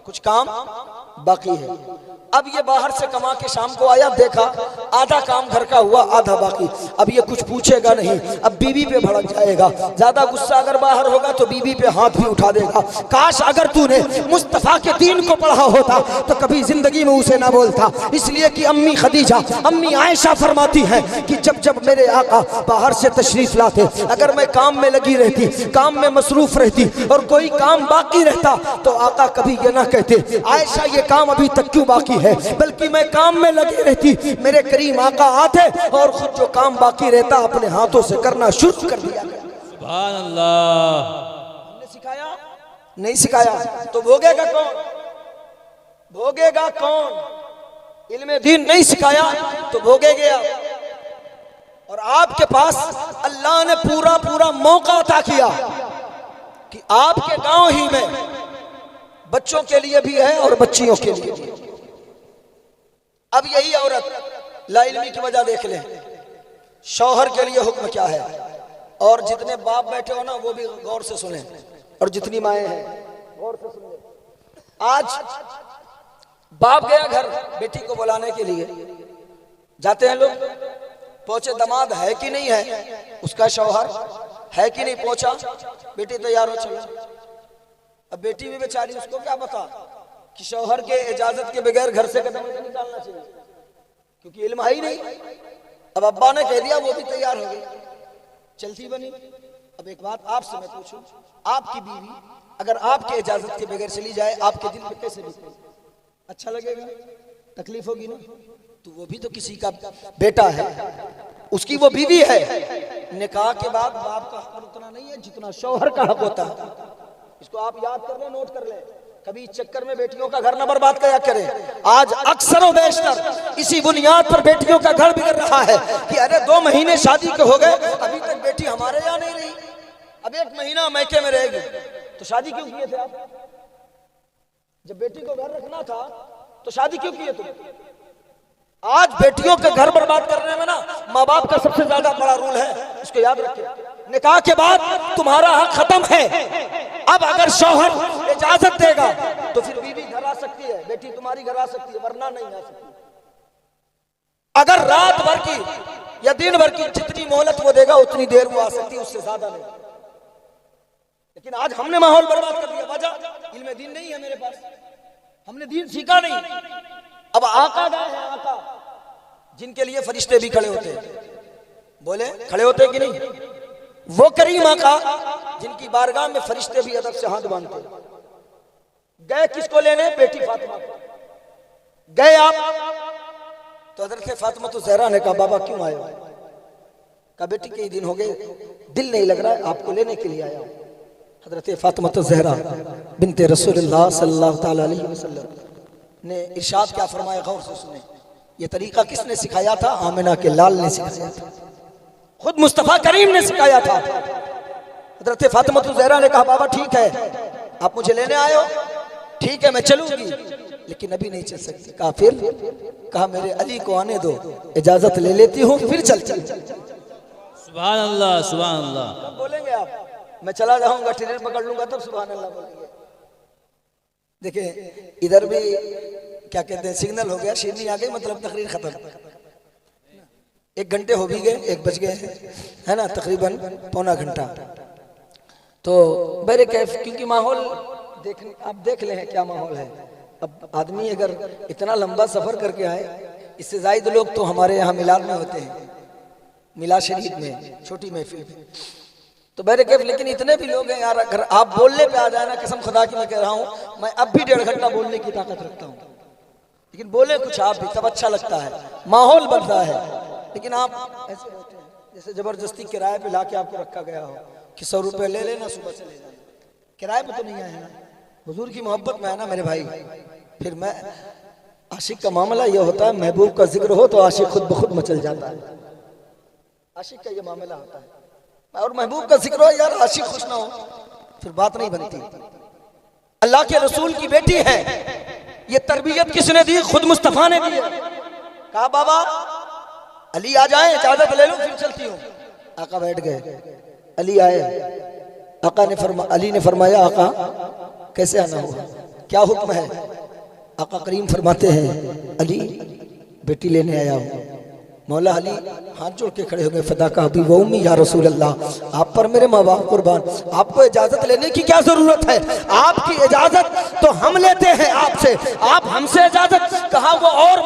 [SPEAKER 1] कुछ काम बाकी है। अब ये बाहर से कमा के शाम को आया, देखा आधा काम घर का हुआ, आधा बाकी। अब ये कुछ पूछेगा नहीं, अब बीवी पे भड़क जाएगा, ज्यादा गुस्सा अगर बाहर होगा तो बीवी पे हाथ भी उठा देगा। काश अगर तूने मुस्तफा के दीन को पढ़ा होता तो कभी जिंदगी में उसे ना बोलता। इसलिए कि अम्मी खदीजा, अम्मी आयशा फरमाती है कि जब जब मेरे आका बाहर से तशरीफ लाते, अगर मैं काम में लगी रहती, काम में मसरूफ रहती और कोई काम बाकी रहता तो आका कभी ये ना कहते आयशा ये काम अभी तक क्यों बाकी है, बल्कि मैं काम में लगी रहती, मेरे करीम आका आते और खुद जो काम बाकी रहता अपने हाथों से करना शुरू कर दिया।
[SPEAKER 2] सुभान अल्लाह।
[SPEAKER 1] हमने सिखाया नहीं सिखाया तो भोगेगा कौन, भोगेगा कौन? इल्मे दीन नहीं सिखाया तो भोगेगे आप। और आपके पास अल्लाह ने पूरा पूरा मौका अता किया कि आपके गांव ही में बच्चों के लिए भी है और बच्चियों के लिए भी। अब यही औरत ला इल्मी की वजह देख ले, शौहर के लिए हुक्म क्या है। और जितने बाप बैठे हो ना वो भी गौर से सुने, और जितनी माएँ हैं गौर से सुने। आज बाप गया घर बेटी को बुलाने के लिए, जाते हैं लोग, पहुंचे दामाद है कि नहीं है, उसका शौहर है कि नहीं पहुंचा, बेटी तैयार हो चलो। अब बेटी भी बेचारी, उसको क्या पता कि शौहर के इजाजत के बगैर घर से कदम नहीं निकालना चाहिए, क्योंकि इल्म है ही नहीं। अब अब्बा ने कह दिया, वो भी तैयार हो गई, चलती बनी। अब एक बात आपसे मैं पूछूं, आपकी बीवी अगर आपके इजाजत के बगैर चली जाए, आपके दिल पे कैसे बीते? अच्छा लगेगा? तकलीफ होगी ना? तो वो भी तो किसी का बेटा है, उसकी वो बीवी है। निकाह के बाद बाप का हक उतना नहीं है जितना शौहर का हक होता है। इसको आप याद कर ले, नोट कर ले, कभी इस चक्कर में बेटियों का घर न बर्बाद किया करें। आज अक्सर व बेशतर इसी बुनियाद पर बेटियों का घर बिगड़ रहा है कि अरे 2 महीने शादी के हो गए, अभी तक बेटी हमारे यहाँ नहीं रही, अब 1 महीना मैके में रहेगी, तो शादी क्यों किए थे आप? जब बेटी को घर रखना था तो शादी क्यों किए तुम? आज बेटियों के घर बर्बाद करने में ना माँ बाप का सबसे ज्यादा बड़ा रोल है, इसको याद रखिए। निकाह के बाद तुम्हारा हक खत्म है। अब अगर शौहर इजाजत देगा तो फिर बीवी घर आ सकती है, बेटी तुम्हारी घर आ सकती है, वरना नहीं आ सकती। अगर रात भर की या दिन भर की जितनी मोहलत वो देगा उतनी देर वो आ सकती है, उससे ज्यादा नहीं। लेकिन आज हमने माहौल बर्बाद कर दिया, वजह इल्मे दीन नहीं है मेरे पास, हमने दीन सीखा नहीं। अब आका गए हैं, आका जिनके लिए फरिश्ते भी खड़े होते हैं, बोले खड़े होते हैं कि नहीं? वो करीम आका जिनकी बारगाह में फरिश्ते भी अदब से हाथ बांधते। गए किसको लेने? बेटी फातिमा को। गए आप तो हजरत फातिमा तो ज़हरा ने कहा बाबा क्यों आए? कहा बेटी कई दिन हो गए, दिल नहीं लग रहा है, आपको लेने के लिए आया हूं। हजरत फातिमा तो ज़हरा बिनते रसूलुल्लाह सल्लल्लाहु तआला अलैहि वसल्लम ने इरशाद क्या फरमाया, गौर से सुने। ये तरीका किसने सिखाया था? आमिना के लाल ने सिखाया था, खुद मुस्तफा करीम ने सिखाया था। हजरत फातिमा ज़हरा ने कहा बाबा ठीक है आप मुझे लेने आए हो, ठीक है मैं चलूंगी, लेकिन अभी नहीं चल सकती। कहा फिर? कहा मेरे अली को आने दो, इजाजत ले लेती हूँ फिर चलती।
[SPEAKER 2] सुभान अल्लाह, सुभान अल्लाह।
[SPEAKER 1] कब बोलेंगे आप? मैं चला जाऊंगा, ट्रेन पकड़ लूंगा तब सुभान अल्लाह बोलेंगे। देखिए इधर भी क्या कहते हैं, सिग्नल हो गया, शेरनी आ गई, मतलब तकरीर खत्म। 1 घंटे हो भी गए, 1 बज गए है ना, तकरीबन पौना घंटा। तो मेरे कैफ, क्योंकि माहौल आप देख ले क्या माहौल है। अब आदमी अगर इतना लंबा सफर करके आए, इससे ज्यादा लोग तो हमारे यहाँ मिलाद में होते हैं, मिलाद शरीफ में, छोटी महफिल में, तो मेरे कैफ। लेकिन इतने भी लोग हैं यार, अगर आप बोलने पे आ जाए ना, कसम खुदा की मैं कह रहा हूँ, मैं अब भी 1.5 घंटा बोलने की ताकत रखता हूँ, लेकिन बोले कुछ आप भी, तब अच्छा लगता है, माहौल बनता है। लेकिन आप ऐसे होते हैं जैसे जबरदस्ती किराए पे लाके आपको रखा गया हो कि 100 रुपए ले लेना, सुबह से ले जाना। किराए पे तो नहीं आए ना, हुजूर की मोहब्बत में है ना मेरे भाई। फिर मैं आशिक का मामला यह होता है, महबूब का जिक्र हो तो आशिक खुद ब खुद मचल जाता है, आशिक का ये मामला होता है। और महबूब का जिक्र हो यार, आशिक खुश ना हो फिर बात नहीं बनती। अल्लाह के रसूल की बेटी है, ये तरबियत किसने दी? खुद मुस्तफा ने दी है। कहा बाबा अली आ जाए, इजाजत ले लो फिर चलती हूँ। आका बैठ गए, अली आए। अली ने फरमाया आका कैसे आना होगा, क्या हुक्म है? आका करीम फरमाते हैं अली बेटी लेने आया हूँ। मौला अली हाथ जोड़ के खड़े हो गए, फदा का हबीब व उम्मी या रसूल अल्लाह, आप पर मेरे माँ बाप कुर्बान, आपको इजाजत लेने की क्या जरूरत है? आपकी इजाजत तो हम लेते हैं आपसे, आप हमसे इजाजत? कहा वो और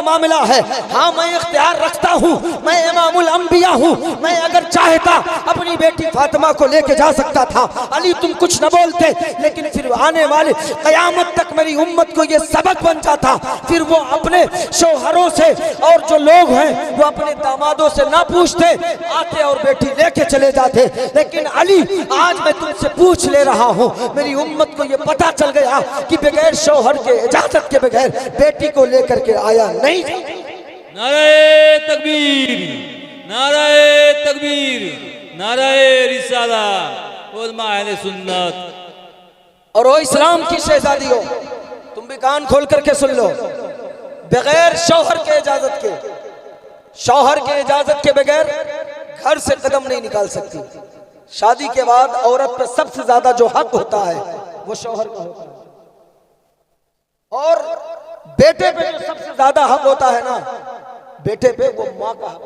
[SPEAKER 1] मामला है। हाँ मैं इख्तियार रखता हूँ, मैं इमामुल अंबिया हूँ, मैं अगर चाहता अपनी बेटी फातिमा को लेके जा सकता था। अली तुम कुछ न बोलते, लेकिन फिर आने वाले कयामत तक मेरी उम्मत को ये सबक बन जाता। फिर वो अपने शौहरों से और जो लोग हैं वो अपने दामादों से ना पूछते, आते और बेटी लेके चले जाते। लेकिन अली आज मैं तुमसे पूछ ले रहा हूँ, मेरी उम्मत को ये पता चल गया कि बगैर शौहर के इजाजत के बगैर बेटी को लेकर के आया नहीं।
[SPEAKER 2] नारे तकबीर, नारे तकबीर, नारे रिसाला, उलमा अहले सुन्नत।
[SPEAKER 1] और वो इस्लाम की शहजादियों, तुम भी कान खोल करके सुन लो, बगैर शौहर के इजाजत के, शौहर के इजाजत के बगैर घर से कदम नहीं निकाल सकती। शादी के बाद औरत पर सबसे ज्यादा जो हक होता है वो शौहर का होता है, और बेटे पे जो सबसे ज्यादा हक होता है ना, बेटे पे वो माँ का हक।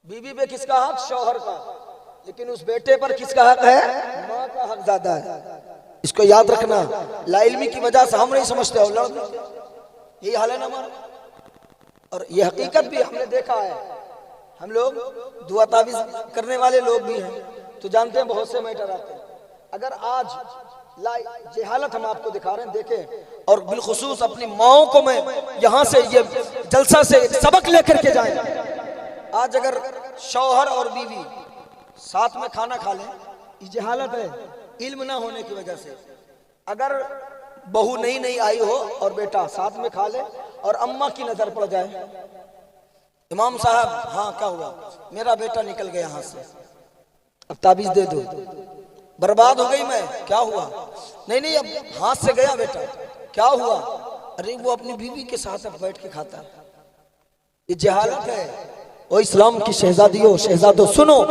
[SPEAKER 1] बीवी पे किसका हक? शौहर का। लेकिन उस बेटे पर किसका हक है? माँ का हक ज्यादा है। इसको याद रखना। लाइल्मी की वजह से हम नहीं समझते, यही हाल है ना हमारा। और ये हकीकत भी हमने देखा है, हम लोग दुआ तावीज़ करने वाले लोग भी हैं तो जानते हैं बहुत से मैटर आते हैं। अगर आज जहालत हम आपको दिखा रहे हैं, देखें, और बिलखुसूस अपनी माओं को मैं यहाँ से ये जलसा से एक सबक लेकर के जाए। आज अगर शौहर और बीवी साथ में खाना खा लें, ये जहालत है, इल्म ना होने की वजह से। अगर बहू नई नई आई हो और बेटा साथ में खा ले और अम्मा की नजर पड़ जाए, इमाम साहब हाँ क्या हुआ, मेरा बेटा निकल गया हाथ से, अब ताबीज दे दो, बर्बाद हो गई मैं, क्या हुआ? नहीं नहीं अब हाथ से गया बेटा, क्या हुआ? अरे वो अपनी बीवी के साथ अब बैठ के खाता है। ये जहालत है। ओ इस्लाम की शहजादियों, शहजादों सुनो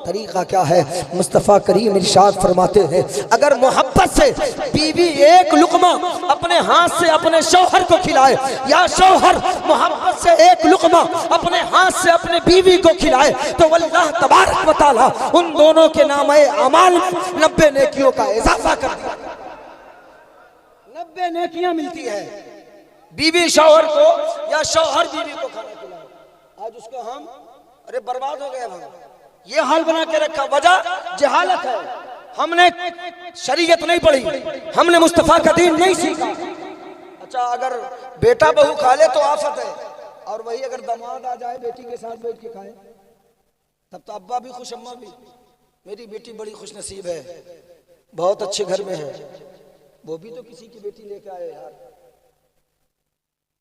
[SPEAKER 1] तरीका क्या है। मुस्तफ़ा करीम इरशाद फरमाते हैं, अगर मोहब्बत से बीवी एक लुकमा अपने हाथ से अपने शौहर को खिलाए, या शौहर मोहब्बत से एक लुकमा अपने हाथ से अपने बीवी को खिलाए, तो अल्लाह तबारक व तआला उन दोनों के नामे अमाल 90 नेकियों का इजाफा कर दिया। 90 नेकियां मिलती है बीवी शौहर को या शौहर बीवी को खाना खिलाए। आज उसको हम अरे बर्बाद हो गए, हम ये हाल बना के रखा, वजह जहालत है। हमने शरीयत नहीं पढ़ी, हमने मुस्तफा का दीन नहीं सीखा। अच्छा अगर बेटा बहू खा ले तो आफत है, और वही अगर दामाद आ जाए बेटी के साथ बैठ के खाए तब तो अब्बा भी खुश, अम्मा भी, मेरी बेटी बड़ी खुश नसीब है, बहुत अच्छे घर में है, वो भी तो किसी की बेटी लेके आए यार।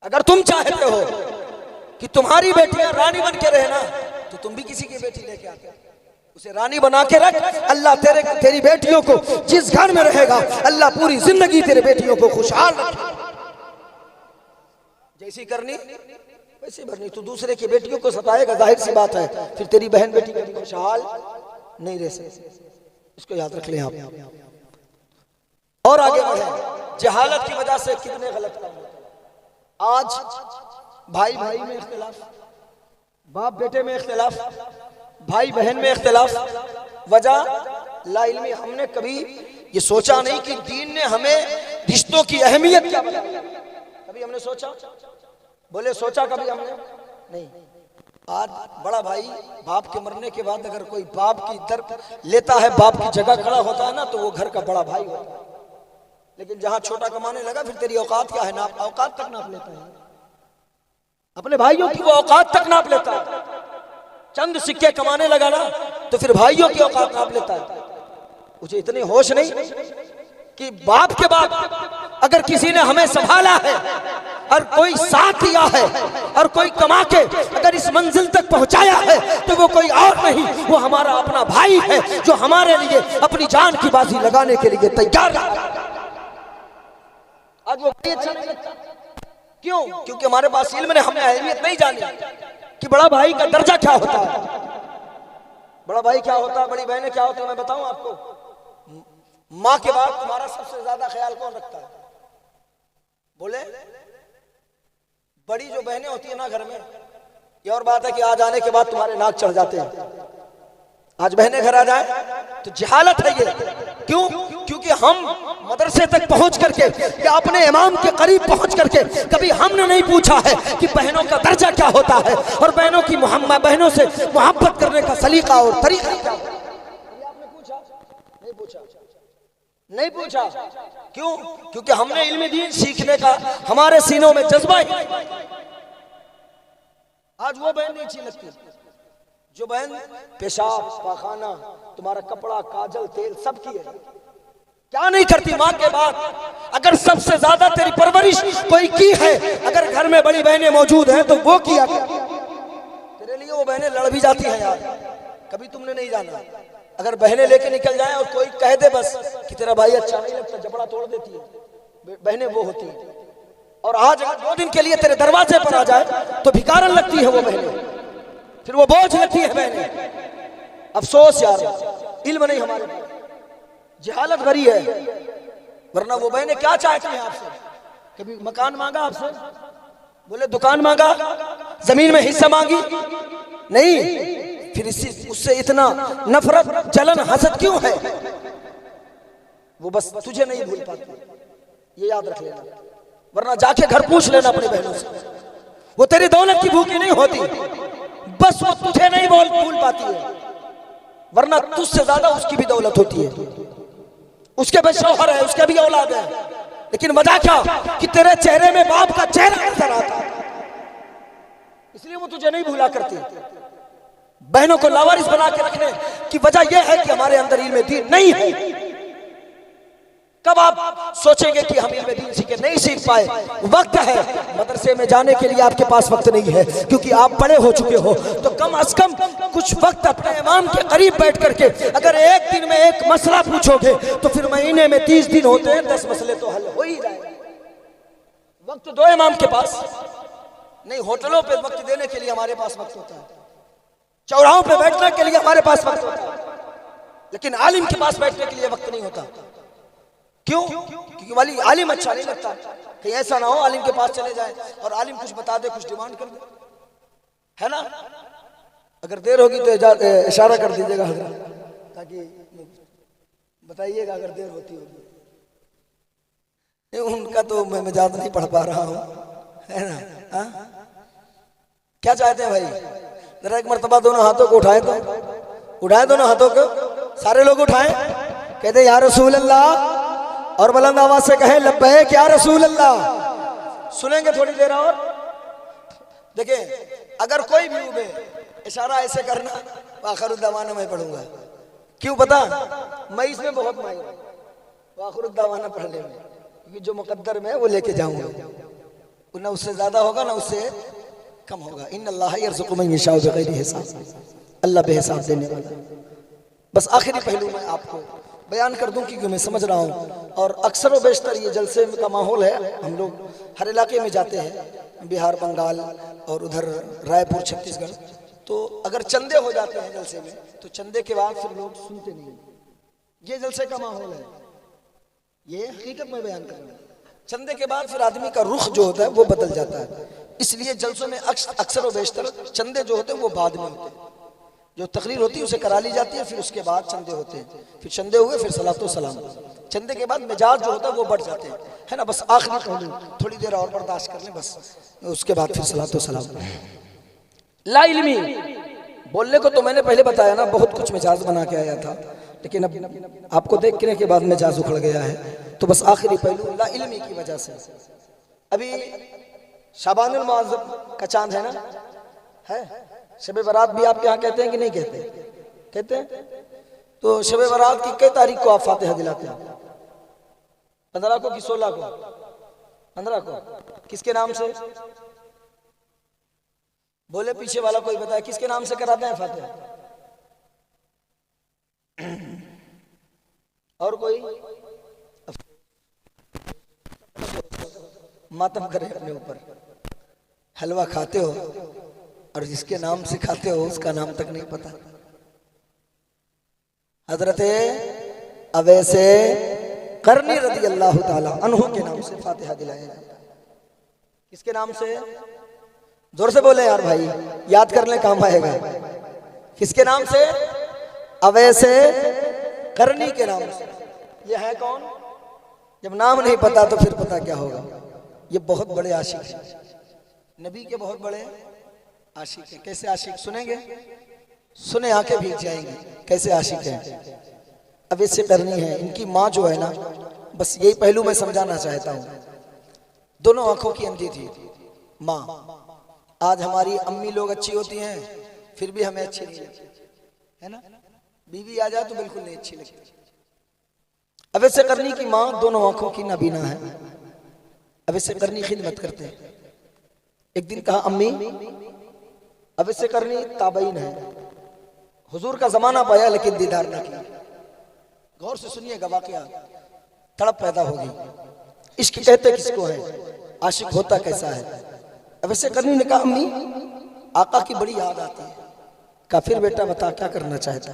[SPEAKER 1] अगर तुम चाहते हो कि तुम्हारी बेटियां रानी बन के रहे ना, तो तुम भी किसी की बेटी लेके आते, उसे रानी बना के रख। अल्लाह तेरी बेटियों को जिस घर में रहेगा, अल्लाह पूरी जिंदगी तेरे बेटियों को खुशहाल रखे। जैसी करनी वैसी भरनी। तू दूसरे की बेटियों को सताएगा, जाहिर सी बात है फिर तेरी बहन बेटी कभी खुशहाल नहीं रह सकती। इसको याद रख लें आप। और आगे बढ़े। जहालत की वजह से कितने गलत काम होते हैं। आज भाई भाई में इख्तिलाफ, बाप बेटे में इख्तिलाफ, भाई बहन में इख्तिलाफ। वजह ला इल्मी। हमने कभी ये सोचा नहीं कि दीन ने हमें रिश्तों की अहमियत क्या बताई। कभी हमने सोचा? बोले सोचा कभी हमने नहीं। आज बड़ा भाई बाप के मरने के बाद अगर कोई बाप की दर लेता है, बाप की जगह खड़ा होता है ना, तो वो घर का बड़ा भाई होता है। लेकिन जहां छोटा कमाने लगा फिर तेरी औकात क्या है, ना औकात तक नाप लेता है। अपने भाइयों की वो औकात तक नाप लेता है। चंद सिक्के कमाने लगा ना तो फिर भाइयों की औकात नाप लेता है। मुझे इतनी होश नहीं कि बाप के बाद अगर किसी ने हमें संभाला है, और कोई साथ दिया है और कोई कमा के अगर इस मंजिल तक पहुंचाया है तो वो कोई और नहीं, वो हमारा अपना भाई है जो हमारे लिए अपनी जान की बाजी लगाने के लिए तैयार है। आज वो अच्छा नहीं लगता। क्यों? क्योंकि हमारे पास इल्म ने, हमने अहमियत नहीं जानी कि बड़ा भाई का दर्जा क्या होता है, बड़ा भाई क्या होता है, बड़ी बहनें क्या होती है। मैं बताऊं आपको, माँ के बाद तुम्हारा सबसे ज्यादा ख्याल कौन रखता है? बोले बड़ी जो बहनें होती है ना घर में, ये और बात है कि आज आने के बाद तुम्हारे नाक चढ़ जाते हैं। आज बहनें घर आ जाए तो जहालत है ये। क्यों? क्योंकि हम मदरसे तक पहुंच करके या अपने इमाम के करीब पहुंच करके कभी हमने नहीं पूछा है कि बहनों का दर्जा क्या होता है और बहनों की बहनों से मोहब्बत करने का सलीका और तरीका क्या है। आपने पूछा? नहीं पूछा, नहीं पूछा। क्यों? क्योंकि हमने इल्म दीन सीखने का हमारे सीनों में जज्बा ही। आज वो बहन नहीं अच्छी लगती जो बहन पेशाब पाखाना, तुम्हारा कपड़ा, काजल, तेल सब की है, क्या नहीं करती माँ के बाद। अगर सबसे ज्यादा तेरी परवरिश कोई की है, अगर घर में बड़ी बहनें मौजूद हैं तो वो किया तेरे लिए। वो बहनें लड़ भी जाती हैं यार, कभी तुमने नहीं जाना। अगर बहनें लेके निकल जाए और कोई कह दे बस कि तेरा भाई अच्छा नहीं लगता, जबड़ा तोड़ देती है, बहनें वो होती हैं। और आज अगर 2 दिन के लिए तेरे दरवाजे पर आ जाए तो भिखारन लगती है वो बहनें, फिर वो बोझ लगती है बहनें। अफसोस यार, इल्म नहीं हमारे पास, जहालत भरी है। वरना वो बहनें क्या चाहती हैं आपसे? कभी मकान मांगा आपसे? बोले दुकान मांगा, जमीन में हिस्सा मांगी? नहीं। फिर उससे इतना नफरत, जलन, हसद क्यों है? वो बस तुझे नहीं भूल पाती, ये याद रख लेना। वरना जाके घर पूछ लेना अपनी बहनों से, वो तेरी दौलत की भूखी नहीं होती, बस वो तुझे नहीं भूल पाती है। वरना तुझसे ज्यादा उसकी भी दौलत होती है, उसके भी शौहर है, उसके भी औलाद है। लेकिन वजह क्या कि तेरे चेहरे में बाप का चेहरा नजर आता है, इसलिए वो तुझे नहीं भूला करती। बहनों को लावारिस बना के रखने की वजह यह है कि हमारे अंदर इल्म दीन नहीं है। कब आप सोचेंगे कि हम इल्म दीन सीखे? नहीं सीख पाए, वक्त है। मदरसे में जाने के लिए आपके पास वक्त नहीं है क्योंकि आप बड़े हो चुके हो, तो कम अज कम कुछ वक्त अपने इमाम के करीब बैठ करके अगर एक दिन में एक मसला पूछोगे तो फिर महीने में 30 दिन होते हैं, 10 मसले तो हल हो ही जाएंगे। वक्त दो इमाम के पास नहीं, होटलों पे वक्त देने के लिए हमारे पास वक्त होता है, चौराहों पे बैठने के लिए हमारे पास वक्त होता है, लेकिन आलिम के पास बैठने के लिए वक्त नहीं होता। क्यों? क्योंकि वाली आलिम अच्छा नहीं लगता। कहीं ऐसा ना हो आलिम के पास चले जाए और आलिम कुछ बता दे, कुछ डिमांड कर दे, है ना? अगर देर होगी तो इशारा कर दीजिएगा हजरत, ताकि बताइएगा अगर देर होती होगी। उनका तो मैं मिजाज नहीं पढ़ पा रहा हूँ, है ना? हा? क्या चाहते हैं भाई? जरा एक मर्तबा दोनों हाथों को उठाए, तो उठाए दोनों हाथों को, सारे लोग उठाए, कहते या रसूल अल्लाह, और बुलंद आवाज से कहे लब्बैक या रसूल अल्लाह। सुनेंगे थोड़ी देर और। देखिए अगर कोई भी उबे इशारा ऐसे करना, आखिरुद्दावाना मैं पढ़ूंगा। क्यों पता? मैं इसमें बहुत माहिर हूं, आखिरुद्दावाना पढ़ने में, क्योंकि जो मुकद्दर में वो लेके जाऊंगा, ना उससे ज्यादा होगा ना उससे कम होगा। इन्नल्लाह यर्ज़ुक़ु मन यशाअ बिग़ैरि हिसाब, अल्लाह बेहिसाब देने वाला। बस आखिरी पहलू मैं आपको बयान कर दूं क्योंकि मैं समझ रहा हूं, और अक्सर व बेशतर ये जलसे का माहौल है। हम लोग हर इलाके में जाते हैं, बिहार, बंगाल और उधर रायपुर, छत्तीसगढ़, तो अगर चंदे हो जाते हैं जलसे में तो चंदे के बाद फिर लोग सुनते नहीं। ये जलसे का माहौल है, ये हकीकत में बयान कर रहा हूं। चंदे के बाद फिर आदमी का रुख जो होता है वो बदल जाता है। इसलिए जलसों में अक्सर व बेशतर चंदे जो होते हैं वो बाद में होते हैं। जो तकरीर होती है उसे करा ली जाती है, फिर उसके बाद चंदे होते हैं, फिर चंदे हुए, फिर सलातो सलाम। चंदे के बाद मिजाज जो होता है वो बढ़ जाते हैं, है ना? बस आखिरी पहलू थोड़ी देर और बर्दाश्त कर लें, बस उसके बाद फिर सलातो सलाम। ला इल्मी बोलने को तो मैंने पहले बताया ना, बहुत कुछ मिजाज बना के आया था, लेकिन अब आपको देखने के बाद मिजाज उखड़ गया है। तो बस आखिरी पहलू ला इल्मी की वजह से। अभी शाबानुल मुअज़्ज़म का चांद है ना, है? शबे बारात भी आपके यहाँ कहते हैं कि नहीं कहते? कहते हैं। तो शबे बारात की कई तारीख को आप फातिहा दिलाते हैं? 15 को कि 16 को? 15 को। किसके नाम से? बोले पीछे वाला कोई बताए किसके नाम से कराते हैं फातिहा? और कोई? मातम करे अपने ऊपर। हलवा खाते हो और जिसके नाम से खाते हो उसका नाम तक नहीं पता। हजरत अवैसे करनी रज़ी अल्लाह ताला अन्हु के नाम से फातिहा दिलाया जाता है। किसके नाम से? जोर से बोले यार भाई, याद कर ले काम आएगा। किसके नाम से? अवैसे करनी के नाम से। ये है कौन? जब नाम नहीं पता तो फिर पता क्या होगा। ये बहुत बड़े आशिक हैं, नबी के बहुत बड़े आशिक हैं। कैसे आशिक सुनेंगे? सुने आंखें भीग जाएंगी। कैसे आशिक हैं? अब इससे करनी है। इनकी माँ जो है ना, बस यही पहलू मैं समझाना चाहता हूँ। दोनों आंखों की अंधी थी माँ। आज हमारी अम्मी लोग अच्छी होती हैं फिर भी हमें अच्छी नहीं लगती है ना। बीवी आ जाए तो बिल्कुल नहीं अच्छी लगती। अब इससे करनी की माँ दोनों आंखों की नाबीना है। अब इससे करनी खिदमत करते हैं। एक दिन कहा अम्मी, अब इससे करनी ताबईन है, हुजूर का जमाना पाया लेकिन दीदार ना किया। गौर से सुनिएगा वाकया, तड़प पैदा होगी। इश्क कहते किसको है? आशिक होता कैसा है? अब इससे करनी ने कहा अम्मी, आका की बड़ी याद आती है। कहा फिर बेटा बता क्या करना चाहता?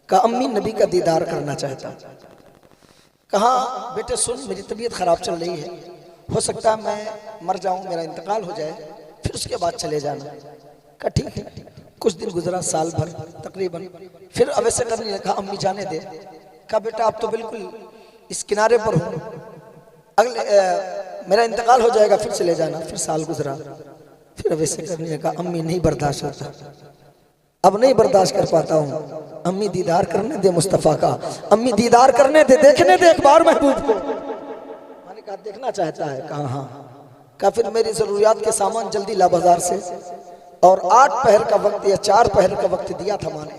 [SPEAKER 1] कहा अम्मी नबी का दीदार करना चाहता। कहा बेटे सुन, मेरी तबीयत खराब चल रही है, हो सकता है मैं मर जाऊं, मेरा इंतकाल हो जाए, फिर उसके बाद चले जाना। कहा ठीक है। कुछ दिन गुजरा, साल भर तकरीबन। फिर अब ऐसे करने लगा, अम्मी जाने दे। कहा बेटा आप तो बिल्कुल इस किनारे पर हूँ, अगले मेरा इंतकाल हो जाएगा फिर चले जाना। फिर साल गुजरा, फिर अब ऐसे करने लगा, अम्मी नहीं बर्दाश्त होता, अब नहीं बर्दाश्त कर पाता हूँ। अम्मी दीदार करने दे मुस्तफ़ा का, अम्मी दीदार करने दे, देखने दे एक बार महबूब को। मैंने कहा देखना चाहता है? कहा हाँ। कहा फिर मेरी जरूरियात के सामान जल्दी ला बाजार से। और 8 पहर का वक्त या 4 पहर का वक्त दिया था माने।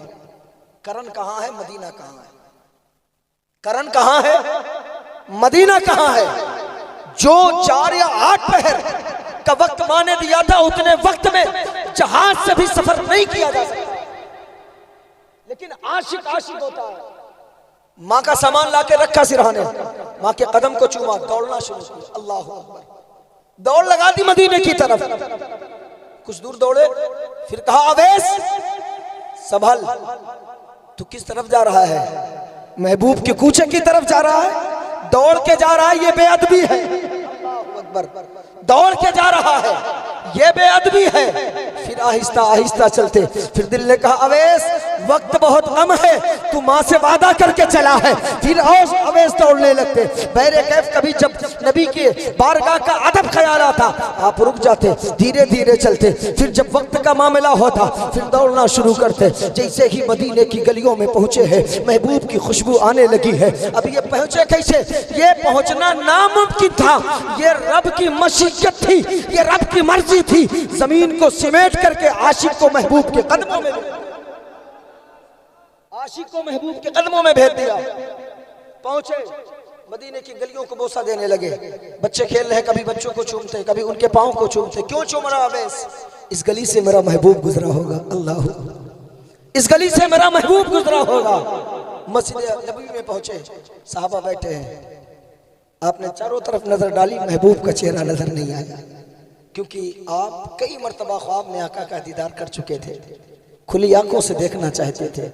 [SPEAKER 1] करन कहाँ है? मदीना कहाँ है? करन कहाँ है? मदीना कहाँ है? जो 4 या 8 पहर का वक्त माने दिया था, उतने वक्त में जहाज से भी सफर नहीं किया जा सकता। लेकिन आशिक आशिक होता है। माँ का सामान लाके रखा सिरहाने, माँ के कदम को चूमा, दौड़ना शुरू किया। अल्लाह अकबर, दौड़ लगा दी मदीने की तरफ। कुछ दूर दौड़े, फिर कहा अवैस संभल, तू किस तरफ जा रहा है? महबूब के कूचे की तरफ जा रहा है, दौड़ के जा रहा है, ये बेअदबी है। अल्लाहू अकबर, दौड़ के जा रहा है, ये बेअदबी है। फिर आहिस्ता आहिस्ता चलते, फिर दिल ने कहा अवैस वक्त बहुत कम है, तू माँ से वादा करके चला है। फिर और अवैस दौड़ने लगते। बहरे कैफ कभी जब नबी के बारगाह का अदब ख्याल आता, आप रुक जाते, धीरे धीरे चलते। फिर जब वक्त का मामला होता, फिर दौड़ना शुरू करते। जैसे ही मदीने की गलियों में पहुंचे हैं, महबूब की खुशबू आने लगी है। अब ये पहुंचे कैसे? ये पहुंचना नामुमकिन था, ये रब की मशीयत थी, ये रब की मर्जी थी। जमीन को सिमेट करके आशिक को महबूब के कदमों में, आशिक को महबूब के कदमों में भेज दिया। पहुंचे, मदीने की गलियों को बोसा देने लगे। बच्चे खेल रहे, कभी बच्चों को चूमते, कभी उनके पांव को चूमते। क्यों चूम रहा अवैस? इस गली से मेरा महबूब गुजरा होगा। अल्लाह, इस गली से मेरा महबूब गुजरा होगा। मस्जिद नबवी में पहुंचे, साहबा बैठे हैं। आपने चारों तरफ नजर डाली, महबूब का चेहरा नजर नहीं आया, क्योंकि आप कई मर्तबा ख्वाब में आका का दीदार कर चुके थे, खुली आंखों से देखना चाहते थे।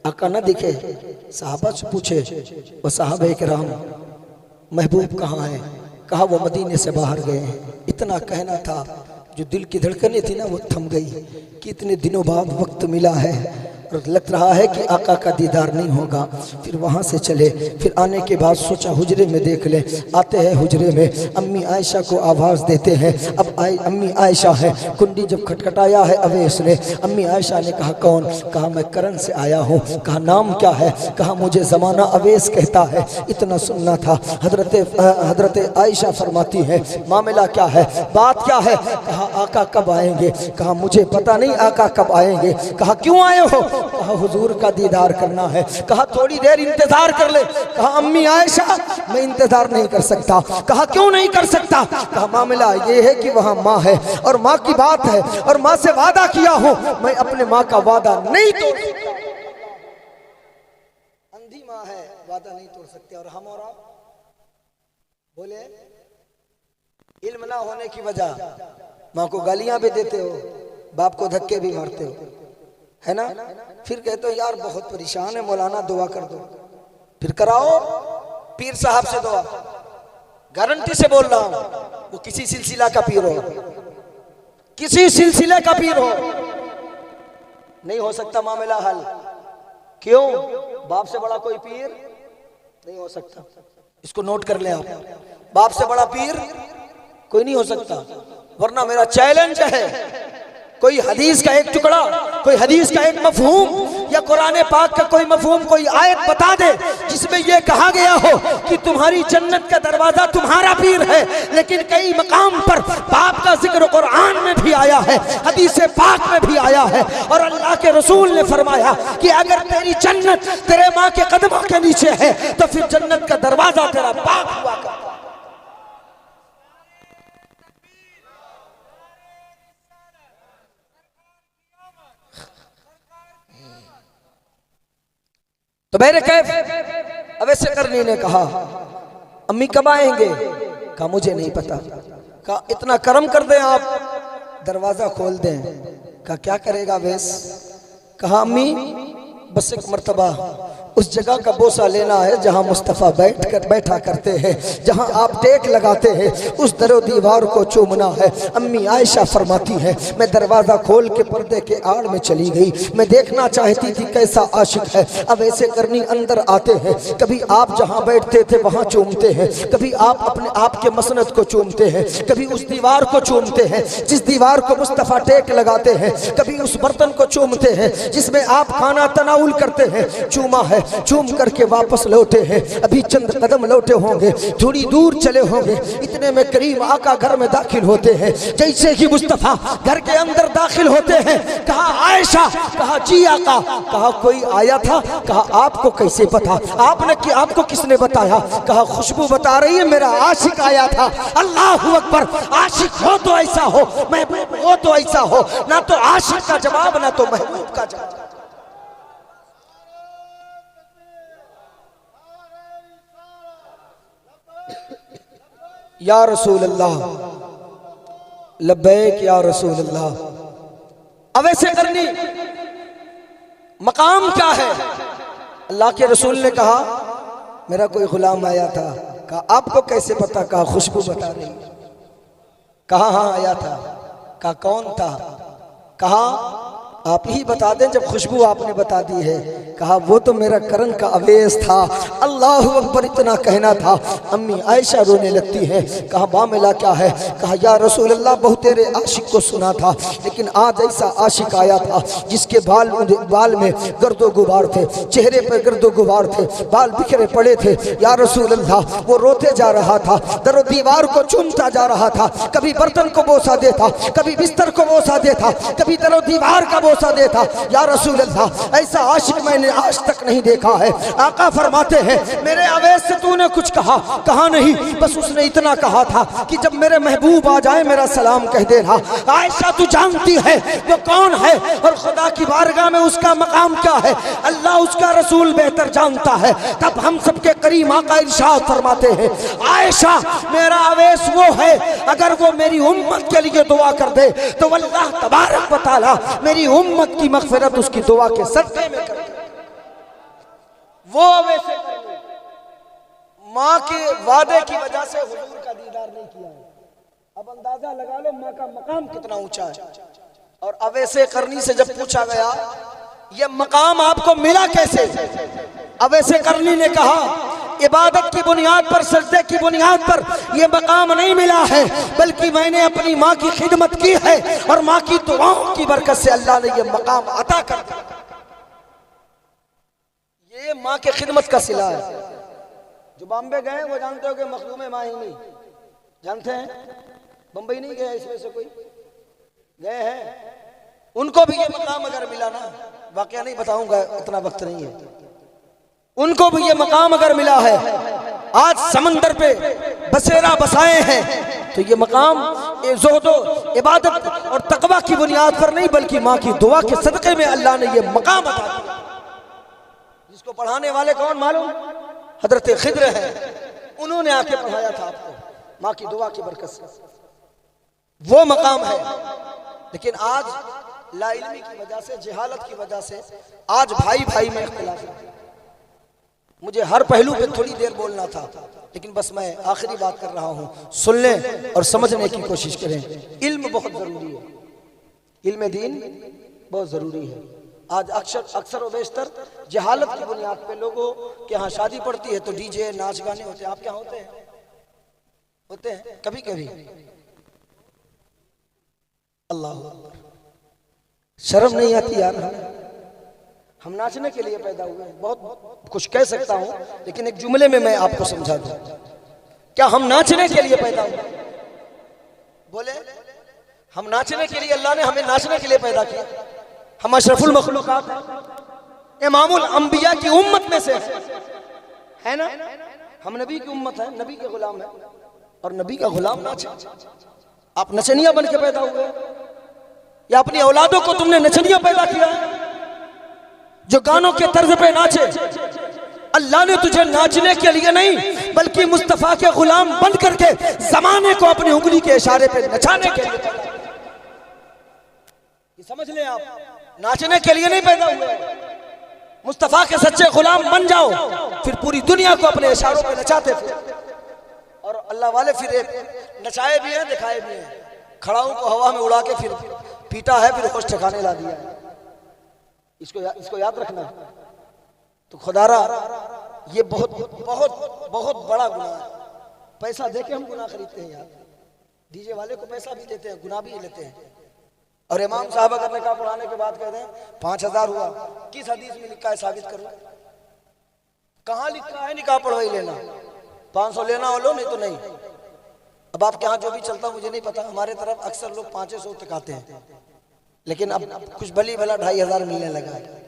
[SPEAKER 1] आका न दिखे, साहबा से पूछे, वो साहबे किराम महबूब कहाँ है? कहा वो मदीने से बाहर गए हैं। इतना कहना था, जो दिल की धड़कनें थी ना वो थम गई कि इतने दिनों बाद वक्त मिला है और लग रहा है कि आका का दीदार नहीं होगा। फिर वहाँ से चले। फिर आने के बाद सोचा हुजरे में देख ले। आते हैं हुजरे में, अम्मी आयशा को आवाज़ देते हैं। अब अम्मी आयशा है। कुंडी जब खटखटाया है अवैस ने, अम्मी आयशा ने कहा कौन? कहा मैं करन से आया हूँ। कहा नाम क्या है? कहा मुझे ज़माना अवैस कहता है। इतना सुनना था। हजरत आयशा फरमाती है मामला क्या है, बात क्या है? कहा आका कब आएंगे? कहा मुझे पता नहीं आका कब आएंगे। कहा क्यों आए हो? कहा हुजूर का दीदार करना है। कहा थोड़ी देर इंतजार कर ले। कहा अम्मी आयशा मैं इंतजार नहीं कर सकता। कहा क्यों नहीं कर सकता? कहा मामला ये है कि वहां माँ है और माँ की बात है और माँ से वादा किया हूं, मैं अपने माँ का वादा नहीं तोड़ सकता। अंधी माँ है, वादा नहीं तोड़ सकते। और हम और आप बोले इल्म ना होने की वजह माँ को गालियां भी देते हो, बाप को धक्के भी मारते हो, है ना? फिर कहते हो यार बहुत परेशान है मौलाना दुआ कर दो। फिर कराओ पीर साहब से दुआ, गारंटी से बोल रहा हूं, वो किसी सिलसिला का पीर हो, किसी सिलसिले का पीर हो, नहीं हो सकता मामला हल। क्यों? बाप से बड़ा कोई पीर नहीं हो सकता। इसको नोट कर ले आप, बाप से बड़ा पीर कोई नहीं हो सकता। वरना मेरा चैलेंज है, कोई हदीस का एक टुकड़ा, कोई हदीस का एक मफहूम या कुरान पाक का कोई मफहूम, कोई आयत बता दे जिसमें यह कहा गया हो कि तुम्हारी जन्नत का दरवाजा तुम्हारा पीर है। लेकिन कई मकाम पर बाप का जिक्र कुरान में भी आया है, हदीस पाक में भी आया है, और अल्लाह के रसूल ने फरमाया कि अगर तेरी जन्नत तेरे माँ के कदमों के नीचे है तो फिर जन्नत का दरवाजा तेरा बाप हुआ करता। तो मेरे कैफ अवैसे करनी ने कहा अम्मी कब आएंगे? कहा मुझे नहीं पता। कहा इतना करम कर दें आप दरवाजा खोल दें। कहा क्या करेगा वैस? कहा अम्मी बस एक मर्तबा उस जगह का बोसा लेना है जहां मुस्तफ़ा बैठा करते हैं, जहां आप टेक लगाते हैं, उस दरो दीवार को चूमना है। अम्मी आयशा फरमाती है मैं दरवाज़ा खोल के पर्दे के आड़ में चली गई। मैं देखना चाहती थी कैसा आशिक है। अब ऐसे करनी अंदर आते हैं, कभी आप जहां बैठते थे वहां चूमते हैं, कभी आप अपने आप के मसनद को चूमते हैं, कभी उस दीवार को चूमते हैं जिस दीवार को मुस्तफ़ा टेक लगाते हैं, कभी उस बर्तन को चूमते हैं जिसमें आप खाना तनाउल करते हैं। चूमा है, चूम करके वापस लौटे हैं, अभी चंद कदम लौटे होंगे, थोड़ी दूर चले होंगे, इतने में करीम आका घर में दाखिल होते हैं। जैसे ही मुस्तफा घर के अंदर दाखिल होते हैं, कहा आयशा, कहा जी आका। कहा कोई आया था? कहा आपको कैसे पता? आपने कि आपको किसने बताया? कहा खुशबू बता रही है मेरा आशिक आया था। अल्लाह अकबर, आशिक हो तो ऐसा हो, महबूब हो तो ऐसा हो, ना तो आशिक का जवाब ना तो महबूब का जवाब। या रसूल अल्लाह, लब्बैक या रसूल अल्लाह। अब ऐसे करनी मकाम क्या है? अल्लाह के रसूल ने कहा मेरा कोई गुलाम आया था। कहा आपको कैसे पता? कहा खुशबू बता रही। कहा हाँ आया था। कहा कौन था? कहा आप ही बता दें जब खुशबू आपने बता दी है। कहा वो तो मेरा करन का अवैस था। अल्लाह अकबर, इतना कहना था अम्मी आयशा रोने लगती है। कहा मामला क्या है? कहा या रसूल अल्लाह बहुत तेरे आशिक को सुना था, लेकिन आज ऐसा आशिक आया था जिसके बाल में गर्दो गुबार थे, चेहरे पर गर्दो गुबार थे, बाल बिखरे पड़े थे। या रसूल अल्लाह वो रोते जा रहा था, दरो दीवार को चूमता जा रहा था, कभी बर्तन को बोसा देता, कभी बिस्तर को बोसा देता, कभी दरो दीवार का बोसा देता। या रसूल अल्लाह ऐसा आशिक मैंने आज तक नहीं देखा है। आका फरमाते हैं मेरे अवैस से तूने कुछ कहा? कहा नहीं, बस उसने इतना कहा था कि जब मेरे महबूब आ जाए मेरा सलाम कह देना। आयशा तू जानती है वो कौन है और खुदा की बारगाह में उसका मकाम क्या है? अल्लाह उसका रसूल बेहतर जानता है। तब हम सबके करीम आका इरशाद फरमाते हैं आयशा मेरा अवैस वो है, अगर वो मेरी उम्मत के लिए दुआ कर दे तो अल्लाह तबारक व तआला मेरी उम्मत की मग़फ़िरत उसकी दुआ के सदक़े में कर दे। वो वैसे माँ के वादे की वजह से हुजूर का दीदार नहीं किया है। अब अंदाजा लगा लो माँ का मकाम कितना ऊंचा है। और अवैसे करनी से जब पूछा गया ये मकाम आपको मिला कैसे? अवैसे करनी ने कहा इबादत की बुनियाद पर, सजदे की बुनियाद पर यह मकाम नहीं मिला है, बल्कि मैंने अपनी माँ की खिदमत की है और माँ की दुआओं की बरकत से अल्लाह ने यह मकाम अता कर दिया। ये माँ के खिदमत का सिला है। जो बॉम्बे गए वो जानते हो कि मखदूम माहिनी जानते हैं, बम्बई नहीं गए इसमें से कोई गए हैं, उनको भी ये मकाम अगर मिला ना वाकया नहीं बताऊंगा, इतना वक्त नहीं है। उनको भी ये मकाम अगर मिला है, आज समंदर पे बसेरा बसाए हैं, तो ये मकाम ज़ुहदो इबादत और तकवा की बुनियाद पर नहीं, बल्कि माँ की दुआ के सदक़े में अल्लाह ने ये मकाम अता किया। जिसको पढ़ाने वाले कौन मालूम? हजरत खिद्र है, उन्होंने आके पढ़ाया था आपको, माँ की दुआ की बरकत से वो मकाम है। लेकिन आज लाइल्मी की वजह से, जहालत की वजह से आज भाई भाई में इख्तिलाफ है। मुझे हर पहलू पे थोड़ी देर बोलना था, लेकिन बस मैं आखिरी बात कर रहा हूँ, सुन लें और समझने की कोशिश करें। इल्म बहुत जरूरी है, इल्म दीन बहुत जरूरी है। आज अक्सर और बेशतर जहालत की बुनियाद पे लोगों के यहाँ शादी पड़ती है तो डीजे नाच गाने होते हैं। आप क्या होते हैं? होते हैं कभी कभी। अल्लाह अकबर, शर्म नहीं आती यार? हम नाचने के लिए पैदा हुए हैं। बहुत कुछ कह सकता हूं, लेकिन एक जुमले में मैं आपको समझा दूं। क्या हम नाचने के लिए पैदा हुए? बोले, हम नाचने के लिए, अल्लाह ने हमें नाचने के लिए पैदा किया। हम अशरफुल मखलूकात हैं, इमामुल अंबिया की उम्मत में से है ना? हम नबी की उम्मत है, नबी के गुलाम है, और नबी का गुलाम नाचे। आप नचनिया बन के पैदा हुए, या अपनी औलादों को तुमने नचनिया पैदा किया जो गानों के तर्ज पे नाचे? अल्लाह ने तुझे नाचने के लिए नहीं, बल्कि मुस्तफा के गुलाम बन करके जमाने को अपनी उंगली के इशारे पे नचाने के लिए पैदा। ये समझ लें, आप नाचने के लिए नहीं पैदा हुए। मुस्तफा के सच्चे गुलाम बन जाओ, फिर पूरी दुनिया को अपने इशारों पे नचाते थे। और अल्लाह वाले फिर नचाए भी हैं, दिखाए भी हैं। खड़ाओं को हवा में उड़ा के फिर पीटा है, फिर होश ठिकाने ला दिया है। इसको याद रखना। तो खुदारा, ये बहुत बहुत बहुत बड़ा गुनाह है। पैसा देके हम गुनाह खरीदते हैं यार। डीजे वाले को पैसा भी देते हैं, गुनाह भी लेते हैं। और इमाम साहब अगर निकाह पढ़ाने के बाद कहते हैं 5000 हुआ, किस हदीस में लिखा है? साबित करो। कहाँ लिखा है निकाह पढ़वाई लेना? 500 लेना हो लो, नहीं तो नहीं। अब आपके यहाँ जो भी चलता मुझे नहीं पता, हमारे तरफ अक्सर लोग 500 तक आते हैं, लेकिन अब कुछ भली भला 2500 मिलने लगा है।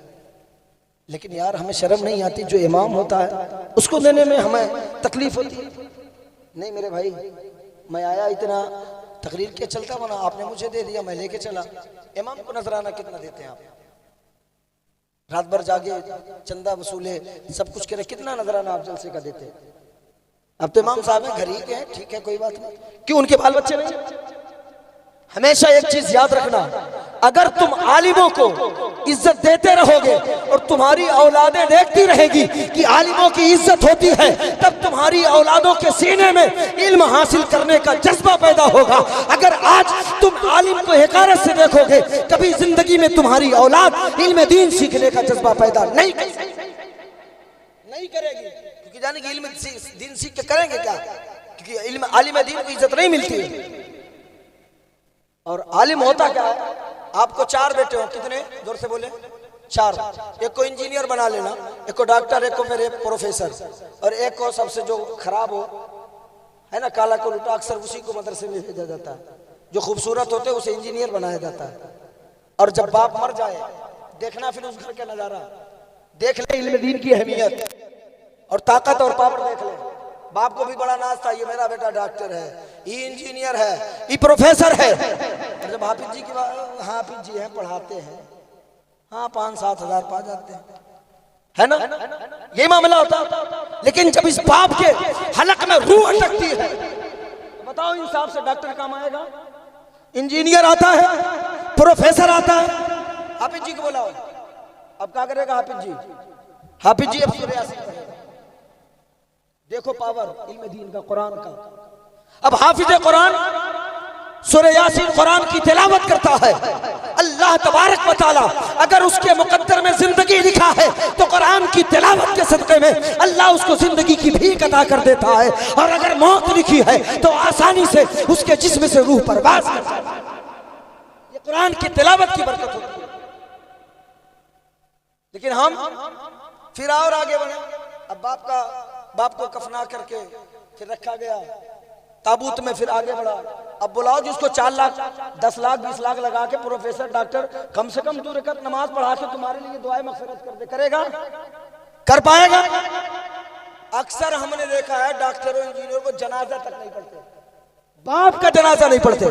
[SPEAKER 1] लेकिन यार हमें शर्म नहीं आती? जो इमाम होता है उसको देने में हमें तकलीफ होती है। नहीं मेरे भाई, मैं आया इतना तकरीर के चलता बना, आपने मुझे दे दिया, मैं लेके चला। इमाम को नजराना कितना देते हैं आप? रात भर जागे, चंदा वसूले, सब कुछ करे, कितना नजराना आप जलसे का देते हैं? अब तो इमाम साहब हैं, घर ही के हैं, ठीक है, कोई बात नहीं। क्यों उनके बाल बच्चे नहीं? हमेशा एक चीज याद रखना, अगर तुम आलिमों को इज्जत देते रहोगे और तुम्हारी औलादें देखती रहेगी कि आलिमों की इज्जत होती है, तब तुम्हारी औलादों के सीने में इल्म हासिल करने का जज्बा पैदा होगा। अगर आज तुम आलिम को हिकारत से देखोगे, कभी जिंदगी में तुम्हारी औलाद इल्म दीन सीखने का जज्बा पैदा नहीं करेगी। क्योंकि जाने कि इल्म दीन सीख के करेंगे क्या? क्योंकि इल्म आलिम दीन को इज्जत नहीं मिलती है। और आलिम होता क्या है? आपको 4 बेटे हो, कितने? जोर से बोले। 4। एक को इंजीनियर बना लेना, एक को डॉक्टर, एक को मेरे प्रोफेसर, और एक को सबसे जो खराब हो है ना, काला को लुटा, अक्सर उसी को मदरसे में भेजा जाता है। जो खूबसूरत होते हैं उसे इंजीनियर बनाया जाता है। और जब बाप मर जाए, देखना फिर उस घर का नजारा, देख ले इल्म दीन की अहमियत और ताकत और पावर देख ले। बाप को भी बड़ा नाज था, ये मेरा बेटा डॉक्टर है, ये इंजीनियर है, ये प्रोफेसर है। और जब हाफिज जी की हाफिज जी हैं, पढ़ाते हैं, हाँ 5-7 हजार पा जाते हैं, है ना? ये मामला होता। लेकिन जब इस बाप के हलक में रूह अटकती है, तो बताओ इंसाफ से डॉक्टर काम आएगा? इंजीनियर आता है, प्रोफेसर आता है। हाफिज जी को बोला, अब क्या करेगा हाफिज जी? हाफिज जी अब सूरह यासीन पढ़ेगा। देखो पावर इल्म दीन का, कुरान का। अब हाफिज कुरान सूरह यासीन कुरान की तिलावत करता है, अल्लाह तबारक व तआला अगर उसके मुकद्दर में जिंदगी लिखा है तो कुरान की तिलावत के सदक़े में अल्लाह उसको जिंदगी की भीख अता कर देता है। और अगर मौत लिखी है तो आसानी से उसके जिस्म से रूह परवाज़ कर जाती है। ये कुरान की तिलावत की बरकत होती है। लेकिन हम फिर और आगे बढ़े। अब बाप को कफना करके फिर रखा गया ताबूत में, फिर आगे बढ़ा, अब बुलाओ जिसको 4 लाख 10 लाख 20 लाख लगा के प्रोफेसर डॉक्टर कम से कम 2 रकात नमाज पढ़ा के तुम्हारे लिए दुआएं मगफिरत कर दे, करेगा? कर पाएगा? अक्सर हमने देखा है डॉक्टरों इंजीनियरों को जनाजा तक नहीं पढ़ते, बाप का जनाजा नहीं पढ़ते।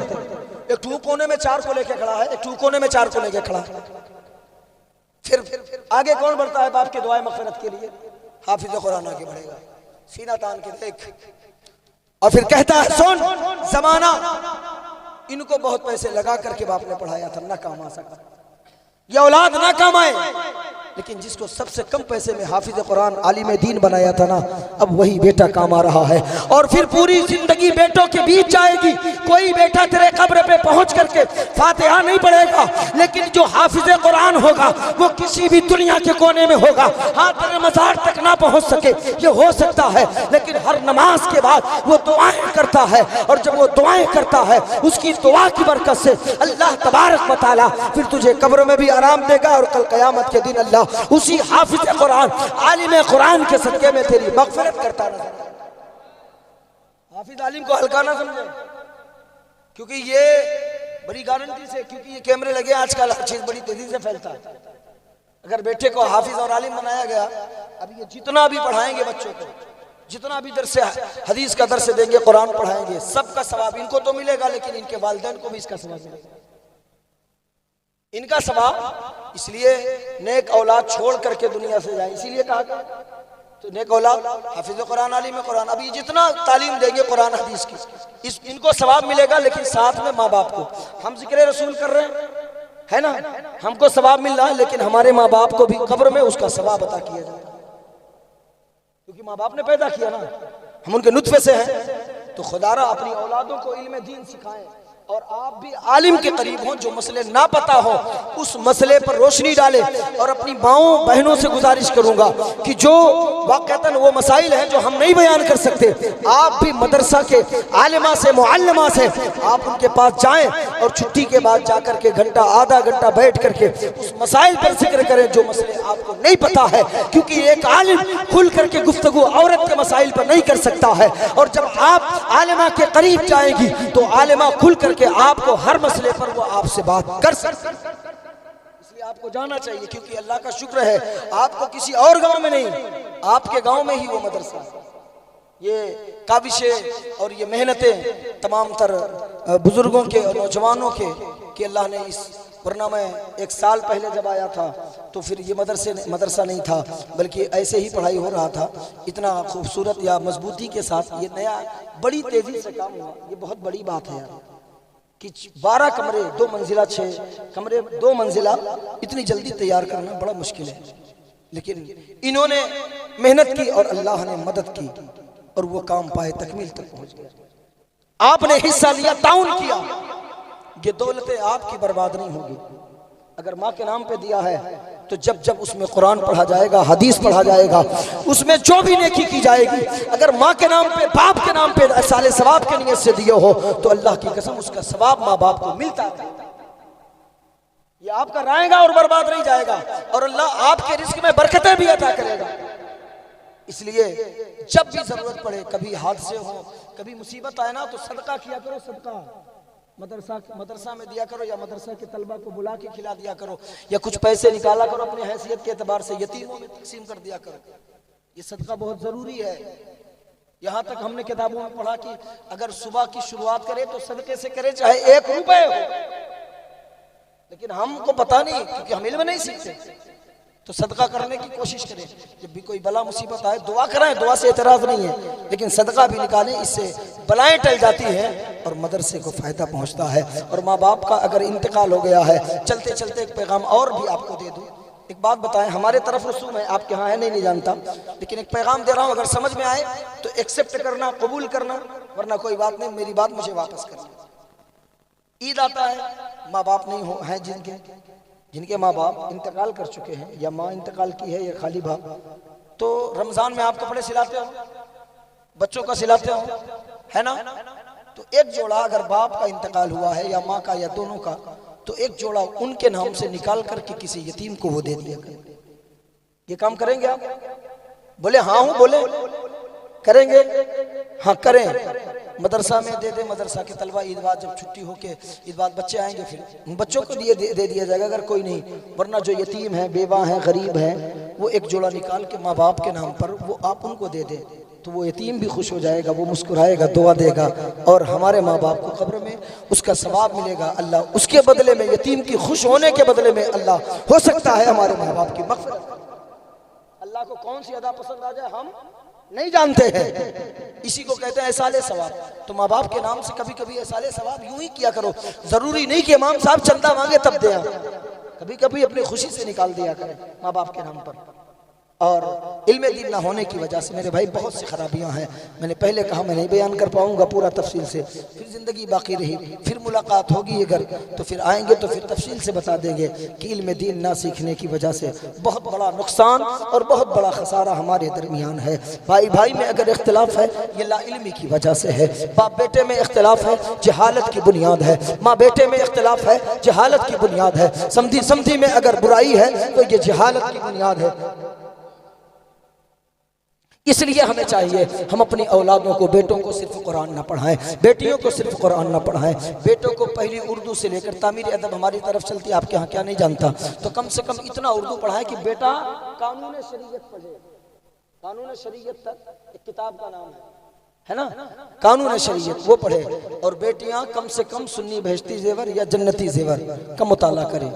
[SPEAKER 1] एक टू कोने में 4 को लेके खड़ा है, एक टू कोने में 4 को लेके खड़ा है। फिर आगे कौन बढ़ता है बाप के दुआएं मगफिरत के लिए? हाफिज कुरान आगे बढ़ेगा, सीना तान के देख, और फिर कहता है सुन, जमाना इनको बहुत पैसे लगा करके बाप ने पढ़ाया था, ना काम आ सका, ये औलाद ना काम आए। लेकिन जिसको सबसे कम पैसे में हाफिज कुरान आलिम दीन बनाया था ना, अब वही बेटा काम आ रहा है। और फिर पूरी जिंदगी बेटों के बीच जाएगी। कोई बेटा तेरे कब्र पे पहुंच करके फातिहा नहीं पढ़ेगा, लेकिन जो हाफिज कुरान होगा वो किसी भी दुनिया के कोने में होगा। हाँ, तेरे मज़ार तक ना पहुंच सके ये हो सकता है, लेकिन हर नमाज के बाद वो दुआएं करता है, और जब वो दुआएं करता है उसकी दुआ की बरकत से अल्लाह तबारक व तआला फिर तुझे कब्र में भी आराम देगा, और कल क़यामत के दिन अल्लाह उसी हाफिज कुरान आलिम कुरान के सदके में तेरी मगफिरत करता नजर। हाफिज आलिम को हल्का ना समझे, क्योंकि ये बड़ी गारंटी से, क्योंकि ये कैमरे लगे आजकल, हर चीज बड़ी तेजी से फैलता है। अगर बेटे को हाफिज और आलिम बनाया गया, अब ये जितना भी पढ़ाएंगे बच्चों को, जितना भी दर्स हदीस का दर्स देंगे, कुरान पढ़ाएंगे, सबका सवाब इनको तो मिलेगा, लेकिन इनके वालिदैन को भी इसका सवाब मिलेगा। इनका सवाब इसलिए नेक औलाद छोड़ करके दुनिया से जाए, इसीलिए कहा गया। तो नेक औलाद हाफिज कुरान आलिम कुरान, अभी जितना तालीम देंगे कुरान हदीस की, इनको सवाब मिलेगा, लेकिन साथ में माँ बाप को। हम जिक्र रसूल कर रहे हैं ना, हमको सवाब मिल रहा है, लेकिन हमारे माँ बाप को भी कब्र में उसका सवाब अता किया जाए, क्योंकि माँ बाप ने पैदा किया ना, हम उनके नुत्फे से हैं। तो खुदारा अपनी औलादों को इल्म दीन सिखाएं, और आप भी आलिम के करीब हों, जो मसले ना पता हो उस मसले पर रोशनी डालें। और अपनी माओं बहनों से गुजारिश करूंगा कि जो वाक़तन वो मसाइल हैं जो हम नहीं बयान कर सकते, आप भी मदरसा के आलिमा से मुअल्लिमा से आप उनके पास जाएं, और छुट्टी के बाद जाकर के घंटा आधा घंटा बैठ करके उस मसाइल पर जिक्र करें जो मसले आपको नहीं पता है, क्योंकि एक आलिम खुल करके गुफ्तगू औरत के मसाइल पर नहीं कर सकता है। और जब आप आलिमा के करीब जाएंगी तो आलिमा खुल करके आपको हर मसले पर वो आपसे बात कर सकते हैं। इसलिए आपको जाना चाहिए, क्योंकि अल्लाह का शुक्र है आपको किसी और गांव में नहीं, आपके गांव में ही वो मदरसा। ये काबिशें और ये मेहनतें तमाम तर बुजुर्गों के और नौजवानों के कि अल्लाह ने इस, वरना मैं 1 साल पहले जब आया था तो फिर ये मदरसा नहीं था, बल्कि ऐसे ही पढ़ाई हो रहा था। इतना खूबसूरत या मजबूती के साथ ये नया बड़ी तेजी से काम हुआ, ये बहुत बड़ी बात है यार कि 12 कमरे 2 मंजिला 6 कमरे 2 मंजिला इतनी जल्दी तैयार करना बड़ा मुश्किल है, लेकिन इन्होंने मेहनत की और अल्लाह ने मदद की, और वो काम पाए तकमील तक पहुंच गया। आपने हिस्सा लिया, ताउन किया, ये दौलतें आपकी बर्बाद नहीं होगी। अगर माँ के नाम पे दिया है तो जब जब उसमें कुरान पढ़ा जाएगा, हदीस पढ़ा जाएगा, उसमें जो भी नेकी की जाएगी, अगर माँ के नाम पे, बाप के नाम पे साले सवाब के नियत से दिए हो, तो अल्लाह की कसम उसका सवाब माँ बाप को मिलता है। ये आपका रहेगा और बर्बाद नहीं जाएगा, और अल्लाह आपके रिस्क में बरकतें भी अता करेगा। इसलिए जब भी जरूरत पड़े, कभी हादसे हो, कभी मुसीबत आए ना, तो सदका किया करो। सदका मदरसा में दिया करो, या मदरसा के तलबा को बुला के खिला दिया करो, या कुछ पैसे निकाला करो अपनी हैसियत के एतबार से, यतीमों में तकसीम कर दिया करो। ये सदका बहुत जरूरी है। यहाँ तक हमने किताबों में पढ़ा कि अगर सुबह की शुरुआत करे तो सदके से करे, चाहे 1 रुपए हो, लेकिन हमको पता नहीं, क्योंकि हम इल्म नहीं सीखते। तो सदका करने की कोशिश करें। जब भी कोई बला मुसीबत आए दुआ कराएं, दुआ से एतराज नहीं है, लेकिन सदका भी निकालें, इससे बलाएं टल जाती हैं और मदरसे को फायदा पहुंचता है। और माँ बाप का अगर इंतकाल हो गया है, चलते चलते एक पैगाम और भी आपको दे दूं। एक बात बताएं, हमारे तरफ रसूम है, आपके यहाँ है नहीं जानता, लेकिन एक पैगाम दे रहा हूँ, अगर समझ में आए तो एक्सेप्ट करना, कबूल करना, वरना कोई बात नहीं, मेरी बात मुझे वापस करना। ईद आता है, माँ बाप नहीं हो हैं जिनके माँ बाप इंतकाल कर चुके हैं, या माँ इंतकाल की है, या खाली बाप, तो रमजान में आप कपड़े सिलाते हो, बच्चों का सिलाते हो, है ना? तो एक जोड़ा अगर बाप का इंतकाल हुआ है, या माँ का, या दोनों का, तो एक जोड़ा उनके नाम से निकाल करके किसी यतीम को वो दे दिया करें। ये काम करेंगे आप? बोले हाँ हूं, बोले करेंगे, हाँ करें। मदरसा में दे दे, मदरसा के तलबा ईद बाद जब छुट्टी हो के ईद बाद बच्चे आएंगे फिर बच्चों को दे दिया जाएगा अगर कोई नहीं, वरना जो यतीम है, बेवा है, गरीब है, वो एक जोड़ा निकाल के माँ बाप के नाम पर वो आप उनको दे दें, तो वो यतीम भी खुश हो जाएगा, वो मुस्कुराएगा, दुआ देगा और हमारे माँ बाप को कब्र में उसका सवाब मिलेगा। अल्लाह उसके बदले में, यतीम की खुश होने के बदले में अल्लाह हो सकता है हमारे माँ बाप की मग़फ़िरत। अल्लाह को कौन सी अदा पसंद आ जाए हम नहीं जानते हैं, इसी को कहते हैं एहसाले सवाब। तो माँ बाप के नाम से कभी कभी एहसाले सवाब यूं ही किया करो, जरूरी नहीं कि इमाम साहब चंदा मांगे तब दे, कभी कभी अपनी खुशी से निकाल दिया करें माँ बाप के नाम पर। और इल्म दीन ना होने की वजह से मेरे भाई बहुत सी खराबियां हैं, मैंने पहले कहा मैं नहीं बयान कर पाऊंगा पूरा तफसील से, फिर ज़िंदगी बाकी रही, फिर मुलाकात होगी अगर तो फिर आएंगे तो फिर तफसील से बता देंगे कि इल्म दीन ना सीखने की वजह से बहुत बड़ा नुकसान और बहुत बड़ा खसारा हमारे दरमियान है। भाई भाई में अगर इख्तिलाफ है ये ला इल्मी की वजह से है, बाप बेटे में इख्तिलाफ है जहालत की बुनियाद है, माँ बेटे में इख्तिलाफ है जहालत की बुनियाद है, समधी समधी में अगर बुराई है तो ये जहालत की बुनियाद है। इसलिए हमें चाहिए हम अपनी औलादों को, बेटों को सिर्फ कुरान ना पढ़ाएं, बेटियों को सिर्फ कुरान ना पढ़ाएं, बेटों को पहली उर्दू से लेकर तामीर अदब हमारी तरफ चलती है, आपके यहाँ क्या नहीं जानता, तो कम से कम इतना उर्दू पढ़ाएं कि बेटा कानून शरीयत पढ़े। कानून शरीयत तक एक किताब का नाम है ना, कानून शरीयत वो पढ़े, और बेटियां कम से कम सुन्नी बहश्ती जेवर या जन्नती जेवर का मुताला करें,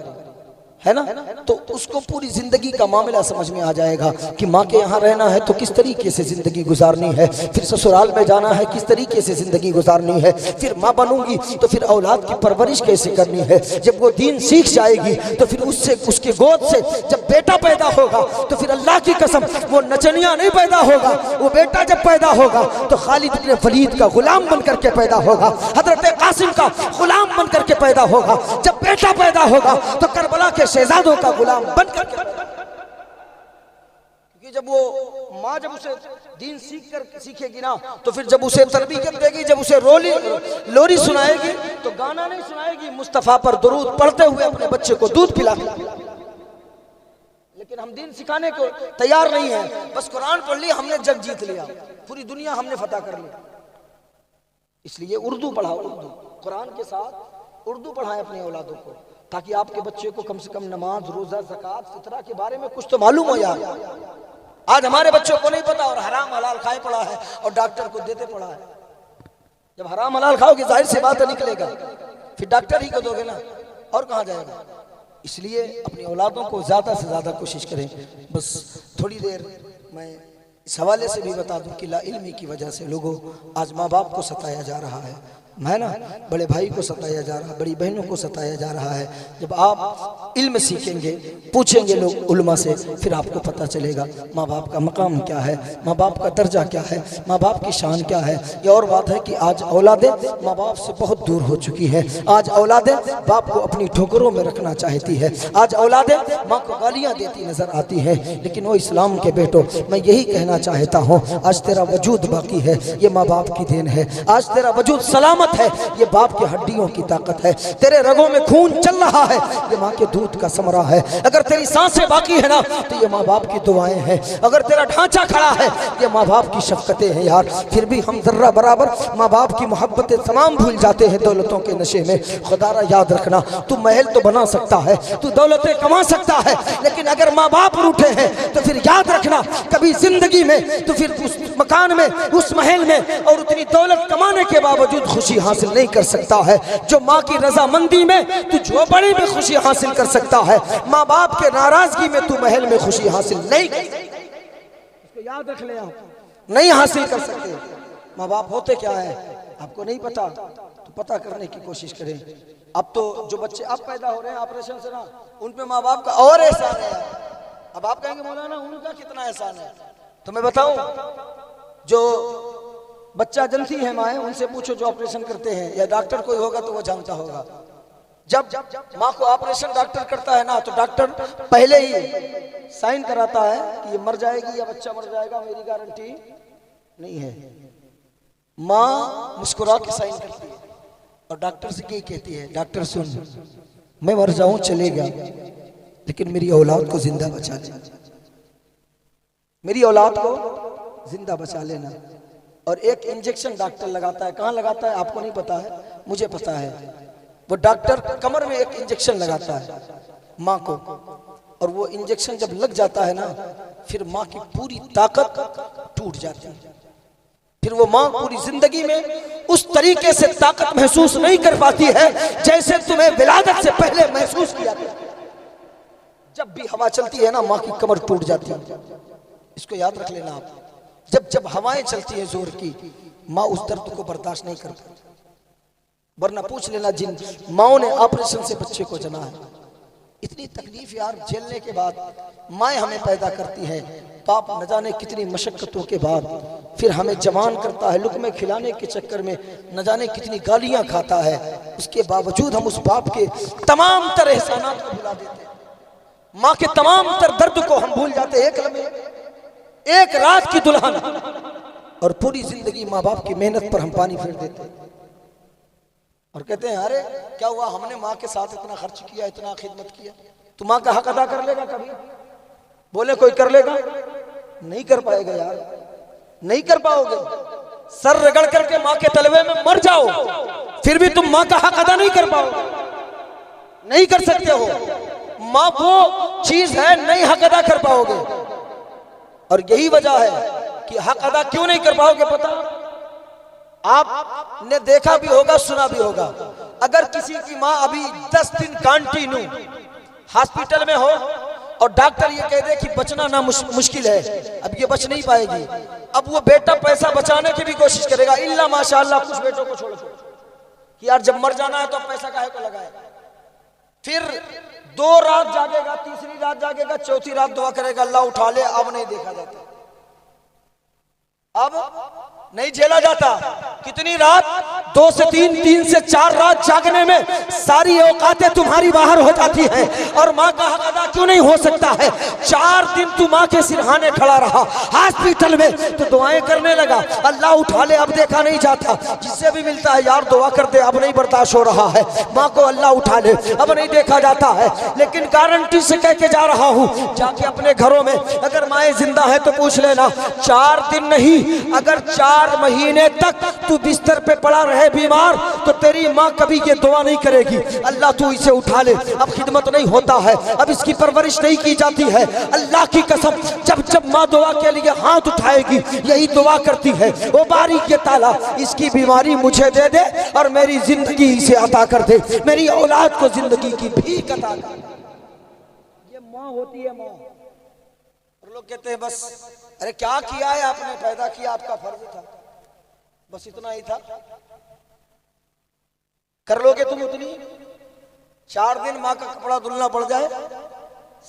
[SPEAKER 1] है ना, तो उसको पूरी जिंदगी का मामला समझ में आ जाएगा कि माँ के यहाँ रहना है तो किस तरीके से जिंदगी गुजारनी है, फिर ससुराल में जाना है किस तरीके से जिंदगी गुजारनी है, फिर माँ बनूंगी तो फिर औलाद की परवरिश कैसे करनी है। जब वो दीन सीख जाएगी तो फिर उससे, उसके गोद से जब बेटा पैदा होगा तो फिर अल्लाह की कसम वो नचनिया नहीं पैदा होगा, वो बेटा जब पैदा होगा तो खालिद इब्न वलीद का गुलाम बन करके पैदा होगा, हजरत कासिम का गुलाम बन करके पैदा होगा। जब बेटा पैदा होगा तो करबला के शहजादों का गुलाम बनकर, क्योंकि जब वो माँ जब उसे दीन सीखेगी ना तो फिर जब उसे तरबियत देगी, जब उसे लोरी सुनाएगी तो गाना नहीं सुनाएगी, मुस्तफा पर दुरूद पढ़ते हुए अपने बच्चे को दूध पिलाएगी। लेकिन हम दीन सिखाने को तैयार नहीं है, बस कुरान पढ़ लिया हमने जग जीत लिया, पूरी दुनिया हमने फतह कर लिया। इसलिए उर्दू पढ़ाओ, उर्दू कुरान के साथ उर्दू पढ़ाएं अपने औलादों को, ताकि आपके बच्चे को कम से कम नमाज, रोजा, ज़कात, फितरा के बारे में कुछ तो मालूम हो यार। आज हमारे बच्चों को नहीं पता और हराम हलाल खाए पड़ा है और डॉक्टर को देते पड़ा है। जब हराम हलाल खाओगे जाहिर सी बात है निकलेगा, फिर डॉक्टर ही को दोगे ना, और कहाँ जाएगा। इसलिए अपनी औलादों को ज़्यादा से ज़्यादा कोशिश करें। बस थोड़ी देर मैं इस हवाले से भी बता दूं कि ला इल्मी की वजह से लोगों आज माँ बाप को सताया जा रहा है ना, बड़े भाई को सताया जा रहा है, बड़ी बहनों को सताया जा रहा है। जब आप इल्म सीखेंगे, पूछेंगे लोग उलमा से, फिर आपको पता चलेगा माँ बाप का मकाम क्या है, माँ बाप का दर्जा क्या है, माँ बाप की शान क्या है। ये और बात है कि आज औलादें माँ बाप से बहुत दूर हो चुकी है। आज औलादें बाप को अपनी ठोकरों में रखना चाहती है, आज औलादें माँ को गालियाँ देती नजर आती है। लेकिन वो इस्लाम के बेटो, मैं यही कहना चाहता हूँ, आज तेरा वजूद बाकी है, ये माँ बाप की देन है। आज तेरा वजूद सलामत है, ये बाप की हड्डियों की ताकत है। तेरे रगों में खून चल रहा है, ये माँ के दूध का समरा है। अगर तेरी सांसें बाकी है ना तो ये माँ बाप की दुआएं हैं। अगर तेरा ढांचा खड़ा है ये माँ बाप की शफकतें हैं यार। फिर भी हम जर्रा बराबर माँ बाप की मोहब्बतें तमाम भूल जाते हैं दौलतों के नशे में। खुदारा याद रखना, तू महल तो बना सकता है, तू दौलतें कमा सकता है, लेकिन अगर माँ बाप रूठे हैं तो फिर याद रखना कभी जिंदगी में तो फिर उस मकान में, उस महल में और उतनी दौलत कमाने के बावजूद खुशी हासिल नहीं कर सकता है जो माँ की रजामंदी में तू झोपड़ी में खुशी हासिल कर सकता है। माँ बाप के नाराजगी में तू महल में खुशी हासिल नहीं कर सकता। इसको याद रख ले, आप नहीं हासिल कर सकते। माँ बाप होते क्या है आपको नहीं पता, तो पता करने की कोशिश करें। अब तो जो बच्चे अब पैदा हो रहे हैं ऑपरेशन से ना, उन पे माँ बाप का और एहसान है। अब आप कहेंगे मौलाना उनका कितना एहसान है, तो मैं बताऊं, जो बच्चा जनती है माँ, उनसे पूछो जो ऑपरेशन करते हैं, या डॉक्टर कोई होगा तो वो जानता होगा। जब माँ को ऑपरेशन डॉक्टर करता है ना, तो डॉक्टर पहले ही साइन कराता है कि ये मर जाएगी या बच्चा मर जाएगा, मेरी गारंटी नहीं है। माँ मुस्कुरा के साइन करती है और डॉक्टर से क्या कहती है, डॉक्टर सुन, मैं मर जाऊं चलेगा, लेकिन मेरी औलाद को जिंदा बचा ले, मेरी औलाद को जिंदा बचा लेना। और एक इंजेक्शन डॉक्टर लगाता है। कहाँ लगाता है आपको नहीं पता है, मुझे पता है। वो डॉक्टर कमर में एक इंजेक्शन लगाता है माँ को, और वो इंजेक्शन जब लग जाता है ना, फिर माँ की पूरी ताकत टूट जाती है। फिर वो माँ पूरी जिंदगी में उस तरीके से ताकत महसूस नहीं कर पाती है जैसे तुम्हें विलादत से पहले महसूस किया था। जब भी हवा चलती है ना, माँ की कमर टूट जाती है। इसको याद रख लेना आप। जब जब हवाएं चलती है जोर की, माँ उस दर्द को बर्दाश्त नहीं कर पाती। वरना पूछ लेना जिन माओ ने ऑपरेशन से बच्चे को जना है, इतनी तकलीफ यार झेलने के बाद माएँ हमें पैदा करती है। बाप न जाने कितनी मशक्कतों के बाद फिर हमें जवान करता है, लुक़मे खिलाने के चक्कर में न जाने कितनी गालियां खाता है। उसके बावजूद हम उस बाप के तमाम तर एहसानात को भुला देते हैं, माँ के तमाम तर दर्द को हम भूल जाते हैं। एक लम्हे, एक रात की दुल्हन, और पूरी जिंदगी माँ बाप की मेहनत पर हम पानी फेर देते हैं और कहते हैं अरे क्या हुआ, हमने माँ के साथ इतना खर्च किया, इतना खिदमत किया, तो माँ का हक अदा कर लेगा कभी? बोले कोई कर लेगा? नहीं कर पाएगा यार, नहीं कर पाओगे। सर रगड़ करके माँ के तलवे में मर जाओ, फिर भी तुम माँ का हक अदा नहीं कर पाओगे, नहीं कर सकते हो। माँ वो चीज है, नहीं हक अदा कर पाओगे। और यही वजह है कि हक अदा क्यों नहीं कर पाओगे पता? आपने देखा भी होगा, सुना भी होगा, अगर किसी की माँ अभी 10 दिन कंटिन्यू हॉस्पिटल में हो और डॉक्टर ये कह दे कि बचना ना मुश्किल है, अब ये बच नहीं पाएगी, अब वो बेटा पैसा बचाने की भी कोशिश करेगा, इल्ला माशाअल्लाह कुछ बेटों को छोड़ो कि यार जब मर जाना है तो पैसा काहे को लगाए। फिर 2 रात जागेगा, तीसरी रात जागेगा, चौथी रात दुआ करेगा अल्लाह उठा ले, अब नहीं देखा जाता, अब नहीं झेला जाता। कितनी रात? 2 से 3, 3 से 4 रात जागने में सारी औकातें तुम्हारी बाहर हो जाती हैं। और माँ का हक अदा क्यों नहीं हो सकता है? 4 दिन तू माँ के सिरहाने खड़ा रहा हॉस्पिटल में, तो दुआएं करने लगा अल्लाह उठा ले, अब देखा नहीं जाता। जिससे भी मिलता है यार दुआ कर दे, अब नहीं बर्दाश्त हो रहा है, माँ को अल्लाह उठा ले, अब नहीं देखा जाता है। लेकिन गारंटी से कह के जा रहा हूँ, जाके अपने घरों में अगर माएँ जिंदा है तो पूछ लेना, 4 दिन नहीं, अगर 4 महीने तक तू बिस्तर पे पड़ा रहे बीमार, तो तेरी माँ कभी ये दुआ नहीं करेगी अल्लाह तू इसे उठा ले, अब खिदमत नहीं होता है, अब इसकी परवरिश नहीं की जाती है। अल्लाह की कसम, जब जब माँ दुआ के लिए हाथ उठाएगी यही दुआ करती है, ओ बारी के ताला इसकी बीमारी मुझे दे दे और मेरी जिंदगी इसे अता कर दे, मेरी औलाद को जिंदगी की भीख अता कर। ये माँ होती है माँ। और लोग कहते हैं बस अरे क्या किया है आपने, पैदा किया, आपका फर्ज था, बस इतना ही था। कर लोगे तुम उतनी? 4 दिन माँ का कपड़ा धुलना पड़ जाए,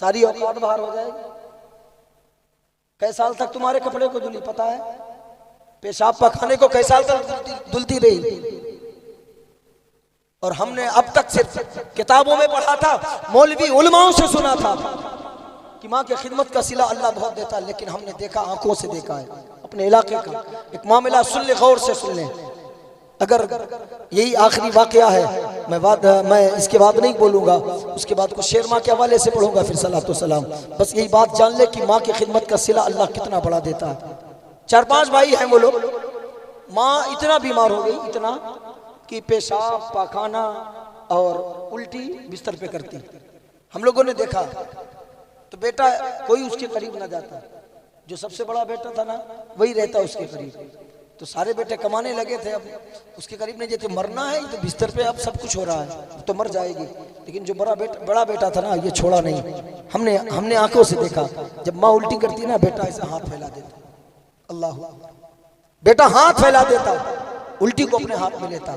[SPEAKER 1] सारी औकात बाहर हो जाएगी। कई साल तक तुम्हारे कपड़े को धुली पता है? पेशाब पखाने को कई साल तक धुलती रही। और हमने अब तक सिर्फ किताबों में पढ़ा था, मौलवी उलमाओं से सुना था कि माँ की खिदमत का सिला अल्लाह बहुत देता है, लेकिन हमने देखा, आंखों से देखा है अपने इलाके का एक मामला। सुन ले, गौर से सुन ले, अगर यही आखिरी वाकया है, मैं इसके बाद नहीं बोलूंगा, उसके बाद को शेर माँ के हवाले से पढ़ूंगा, फिर सलातो सलाम। बस यही बात जान ले कि माँ की खिदमत का सिला अल्लाह कितना बड़ा देता है। 4-5 भाई हैं वो लोग, माँ इतना बीमार हो गई, इतना कि पेशाब पाखाना और उल्टी बिस्तर पे करती। हम लोगों ने देखा, तो बेटा कोई उसके करीब ना जाता, जो सबसे बड़ा बेटा था ना वही रहता उसके करीब। तो सारे बेटे कमाने लगे थे, अब उसके करीब नहीं जाते, मरना है तो बिस्तर पे, अब सब कुछ हो रहा है तो मर जाएगी। लेकिन जो बड़ा बेटा था ना, ये छोड़ा नहीं। हमने आंखों से देखा, जब माँ उल्टी करती है ना, बेटा ऐसा हाथ फैला देता, अल्लाह, बेटा हाथ फैला देता, उल्टी को अपने हाथ में लेता,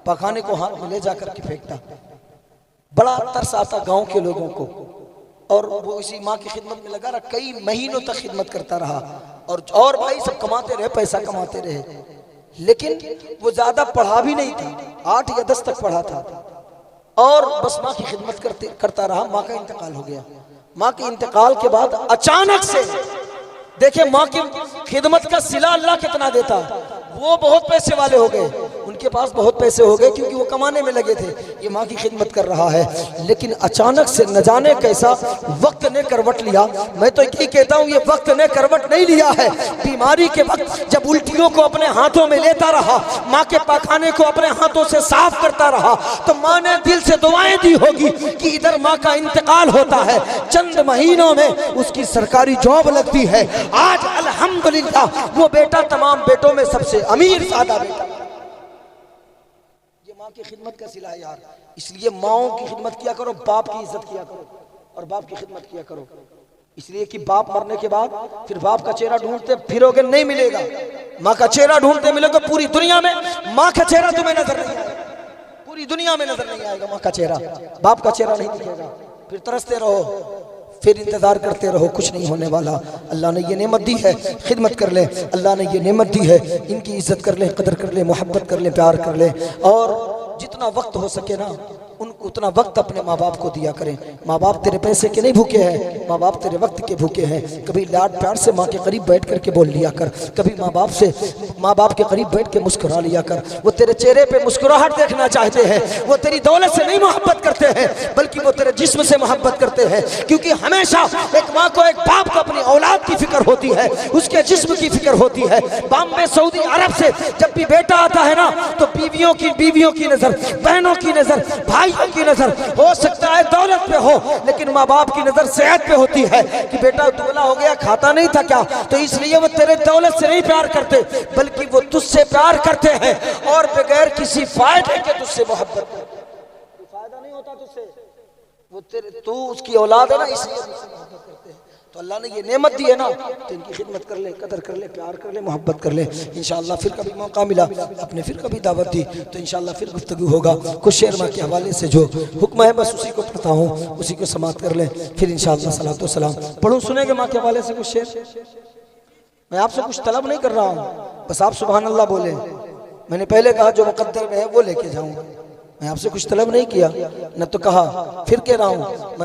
[SPEAKER 1] पखाने को हाथ में ले जाकर के फेंकता। बड़ा तरस आता गाँव के लोगों को, और वो इसी माँ की खिदमत में लगा रहा, कई महीनों तक खिदमत करता रहा। और भाई सब कमाते रहे, पैसा कमाते रहे, लेकिन वो ज्यादा पढ़ा भी नहीं था, 8 या 10 तक पढ़ा था, और बस माँ की खिदमत करता रहा। माँ का इंतकाल हो गया। माँ के इंतकाल के बाद अचानक से देखे माँ की खिदमत का सिला अल्लाह कितना देता। वो बहुत पैसे वाले हो गए, उनके पास बहुत पैसे हो गए क्योंकि वो कमाने में लगे थे, ये माँ की खिदमत कर रहा है। लेकिन अचानक से न जाने कैसा वक्त ने करवट लिया। मैं तो यही कहता हूँ ये वक्त ने करवट नहीं लिया है। बीमारी के वक्त जब उल्टियों को अपने हाथों में लेता रहा, माँ के पाखाने को अपने हाथों से साफ करता रहा, तो माँ ने दिल से दुआएं दी होगी कि इधर माँ का इंतकाल होता है, चंद महीनों में उसकी सरकारी जॉब लगती है। आज अल्हम्दुलिल्लाह वो बेटा तमाम बेटों में सबसे अमीर सादा बेटा। ये माँ की खिदमत का सिला है यार। इसलिए माओं की खिदमत किया करो, बाप की इज्जत किया करो और बाप की खिदमत किया करो। इसलिए कि बाप मरने के बाद फिर बाप का चेहरा ढूंढते फिरोगे नहीं मिलेगा, माँ का चेहरा ढूंढते मिलोगे। पूरी दुनिया में माँ का चेहरा तुम्हें नजर नहीं आएगा, पूरी दुनिया में नजर नहीं आएगा माँ का चेहरा, बाप का चेहरा नहीं दिखेगा। फिर तरसते रहो, फिर इंतजार करते रहो, कुछ नहीं होने वाला। अल्लाह ने ये नेमत दी है, खिदमत कर ले। अल्लाह ने ये नेमत दी है, इनकी इज्जत कर ले, कदर कर ले, मोहब्बत कर ले, प्यार कर ले। और जितना वक्त हो सके ना उनको उतना वक्त अपने माँ बाप को दिया करें। माँ बाप तेरे पैसे के नहीं भूखे हैं, माँ बाप तेरे वक्त के भूखे हैं। कभी लाड प्यार से माँ के करीब बैठ करके बोल लिया कर, कभी माँ बाप के करीब बैठ के मुस्कुरा लिया कर। वो तेरे चेहरे पे मुस्कुराहट देखना चाहते हैं, वो तेरी दौलत से नहीं मोहब्बत करते हैं बल्कि वो तेरे जिस्म से मोहब्बत करते हैं। क्योंकि हमेशा एक माँ को, एक बाप को अपनी औलाद की फिक्र होती है, उसके जिस्म की फिक्र होती है। बॉम्बे सऊदी अरब से जब भी बेटा आता है ना तो बीवियों की नजर, बहनों की नजर, भाइयों की नजर हो सकता है दौलत पे हो, लेकिन माँ बाप की नजर सेहत पे होती है कि बेटा दुबला हो गया, खाता नहीं था क्या। तो इसलिए वो तेरे दौलत से नहीं प्यार करते बल्कि वो तुझसे प्यार करते हैं और बगैर किसी फायदे के तुझसे मोहब्बत करते हैं। कोई फायदा नहीं होता तुझसे, वो तेरे, तू उसकी औलाद है ना, इसलिए तुझसे मोहब्बत करते हैं। तो अल्लाह ने ये नेमत दी है ना, तो इनकी खिदमत कर ले, कदर कर ले, प्यार कर ले, मोहब्बत कर ले। इंशाअल्लाह फिर कभी मौका मिला, आपने फिर कभी दावत दी तो इंशाअल्लाह फिर गुफ्तगू होगा। कुछ शेर माँ के हवाले से जो हुक्म है बस उसी को पढ़ता हूँ, उसी को समाप्त कर ले, फिर इंशाअल्लाह सलातो सलाम पढ़ूँ। सुनेंगे माँ के हवाले से कुछ शेर? मैं आपसे कुछ तलब नहीं कर रहा हूँ, बस आप सुभान अल्लाह बोले। मैंने पहले कहा जो मुकद्दर में है वो लेके जाऊँगा, मैं आपसे कुछ तलब नहीं किया, न तो कहा फिर कह रहा हूँ।